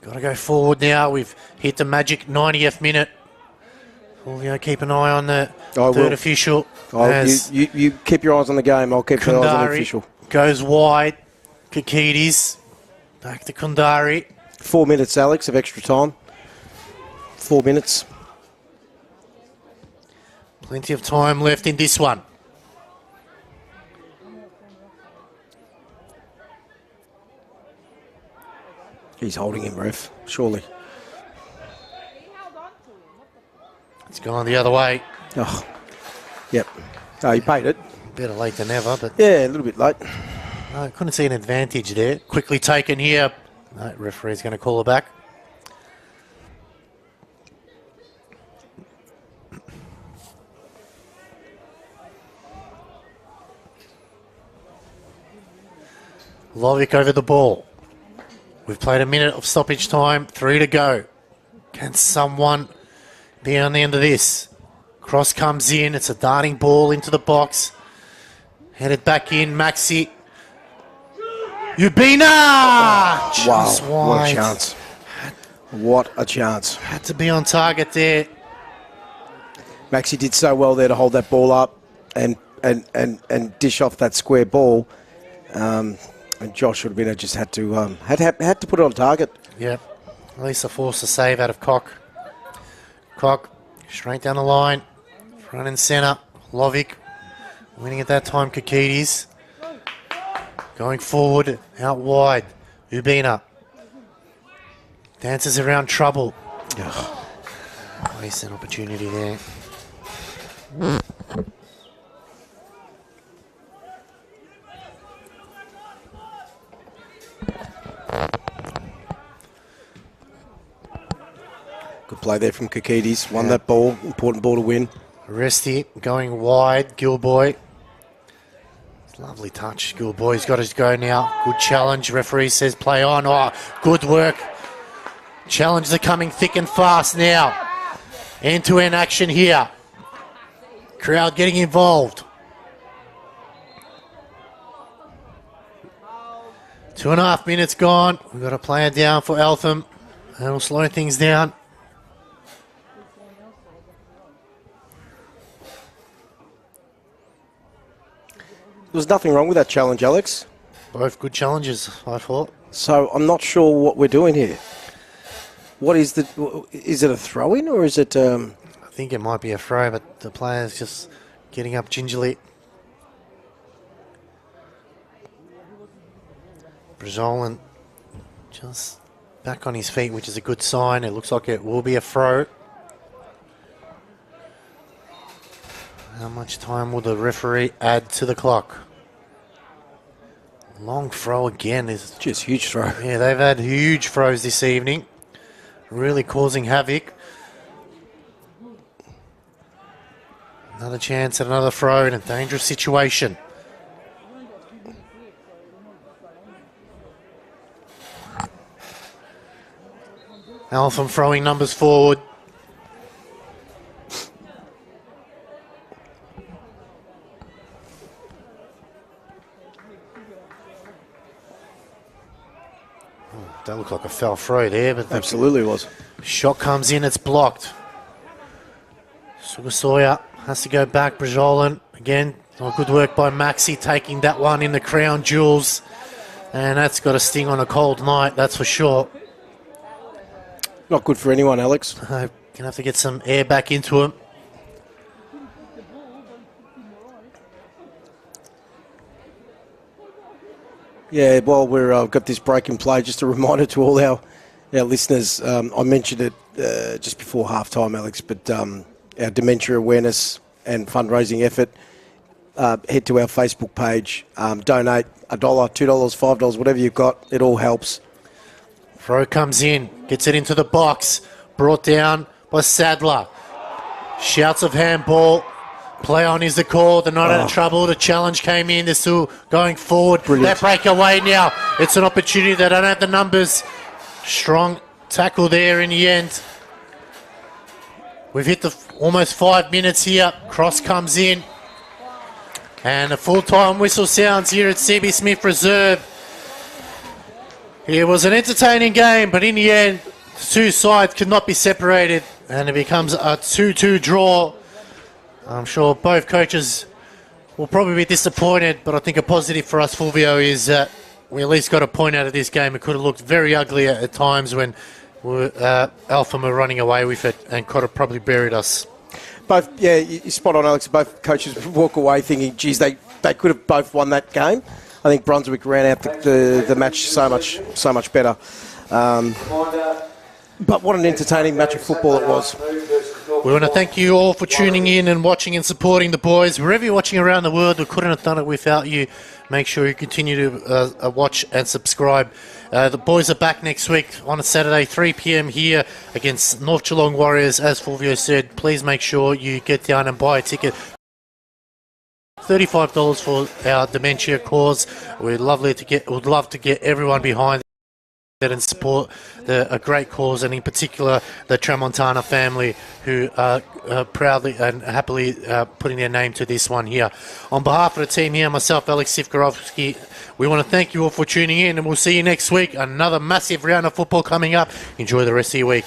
Got to go forward now. We've hit the magic 90th minute. We'll keep an eye on the third official. You keep your eyes on the game. I'll keep my eyes on the official. Goes wide. Kakitis. Back to Kundari. 4 minutes, Alex, of extra time. 4 minutes. Plenty of time left in this one. He's holding him, ref, surely. It's gone the other way. Oh, yep. Oh, he paid it. Better late than never, but... Yeah, a little bit late. I couldn't see an advantage there. Quickly taken here. No, referee's going to call it back. Lovick over the ball. We've played a minute of stoppage time, 3 to go. Can someone be on the end of this? Cross comes in, it's a darting ball into the box. Headed back in, Maxi. Ubina! Wow, Just what wide. a chance. What a chance. Had to be on target there. Maxi did so well there to hold that ball up and dish off that square ball. And Josh would have been just had to put it on target. Yep. At least a force a save out of Cock. Cock straight down the line, front and centre. Lovick winning at that time. Kakidis going forward, out wide. Ubina dances around trouble. Waste an opportunity there. Good play there from Kakidis. Won that ball. Important ball to win. Resty going wide. Gilboy. Lovely touch. Gilboy's got his go now. Good challenge. Referee says play on. Oh, good work. Challenges are coming thick and fast now. End-to-end action here. Crowd getting involved. 2.5 minutes gone. We've got a player down for Eltham. And we'll slow things down. There was nothing wrong with that challenge, Alex. Both good challenges, I thought. So I'm not sure what we're doing here. What is is it a throw-in or is it... I think it might be a throw, but the player's just getting up gingerly. Brazolan just back on his feet, which is a good sign. It looks like it will be a throw. How much time will the referee add to the clock? Long throw again. Is just huge throw. Yeah, they've had huge throws this evening. Really causing havoc. Another chance at another throw in a dangerous situation. Eltham throwing numbers forward. That looked like a foul throw there, but absolutely was. Shot comes in, it's blocked. Sugasoya has to go back. Brazolan again. Oh, good work by Maxi taking that one in the crown jewels, and that's got a sting on a cold night, that's for sure. Not good for anyone, Alex. Gonna have to get some air back into him. Yeah, while we've got this break in play, just a reminder to all our listeners, I mentioned it just before half-time, Alex, but our dementia awareness and fundraising effort, head to our Facebook page, donate $1, $2, $5, whatever you've got, it all helps. Throw comes in, gets it into the box, brought down by Sadler. Shouts of handball. Play on is the call. They're not out of trouble. The challenge came in. They're still going forward. Brilliant. That breakaway now. It's an opportunity. They don't have the numbers. Strong tackle there in the end. We've hit the almost 5 minutes here. Cross comes in. And a full-time whistle sounds here at CB Smith Reserve. It was an entertaining game, but in the end, the two sides could not be separated. And it becomes a 2-2 draw. I'm sure both coaches will probably be disappointed, but I think a positive for us, Fulvio, is that we at least got a point out of this game. It could have looked very ugly at times when Eltham were running away with it and could have probably buried us. Both, yeah, you're spot on, Alex. Both coaches walk away thinking, geez, they could have both won that game. I think Brunswick ran out the match so much better. But what an entertaining match of football it was. We want to thank you all for tuning in and watching and supporting the boys. Wherever you're watching around the world, we couldn't have done it without you. Make sure you continue to watch and subscribe. The boys are back next week on a Saturday, 3 p.m. here against North Geelong Warriors. As Fulvio said, please make sure you get down and buy a ticket $35 for our dementia cause. Would love to get everyone behind it and support a great cause, and in particular the Tramontana family, who are proudly and happily putting their name to this one here. On behalf of the team here, myself, Alex Sivkorovsky, we want to thank you all for tuning in, and we'll see you next week. Another massive round of football coming up. Enjoy the rest of your week.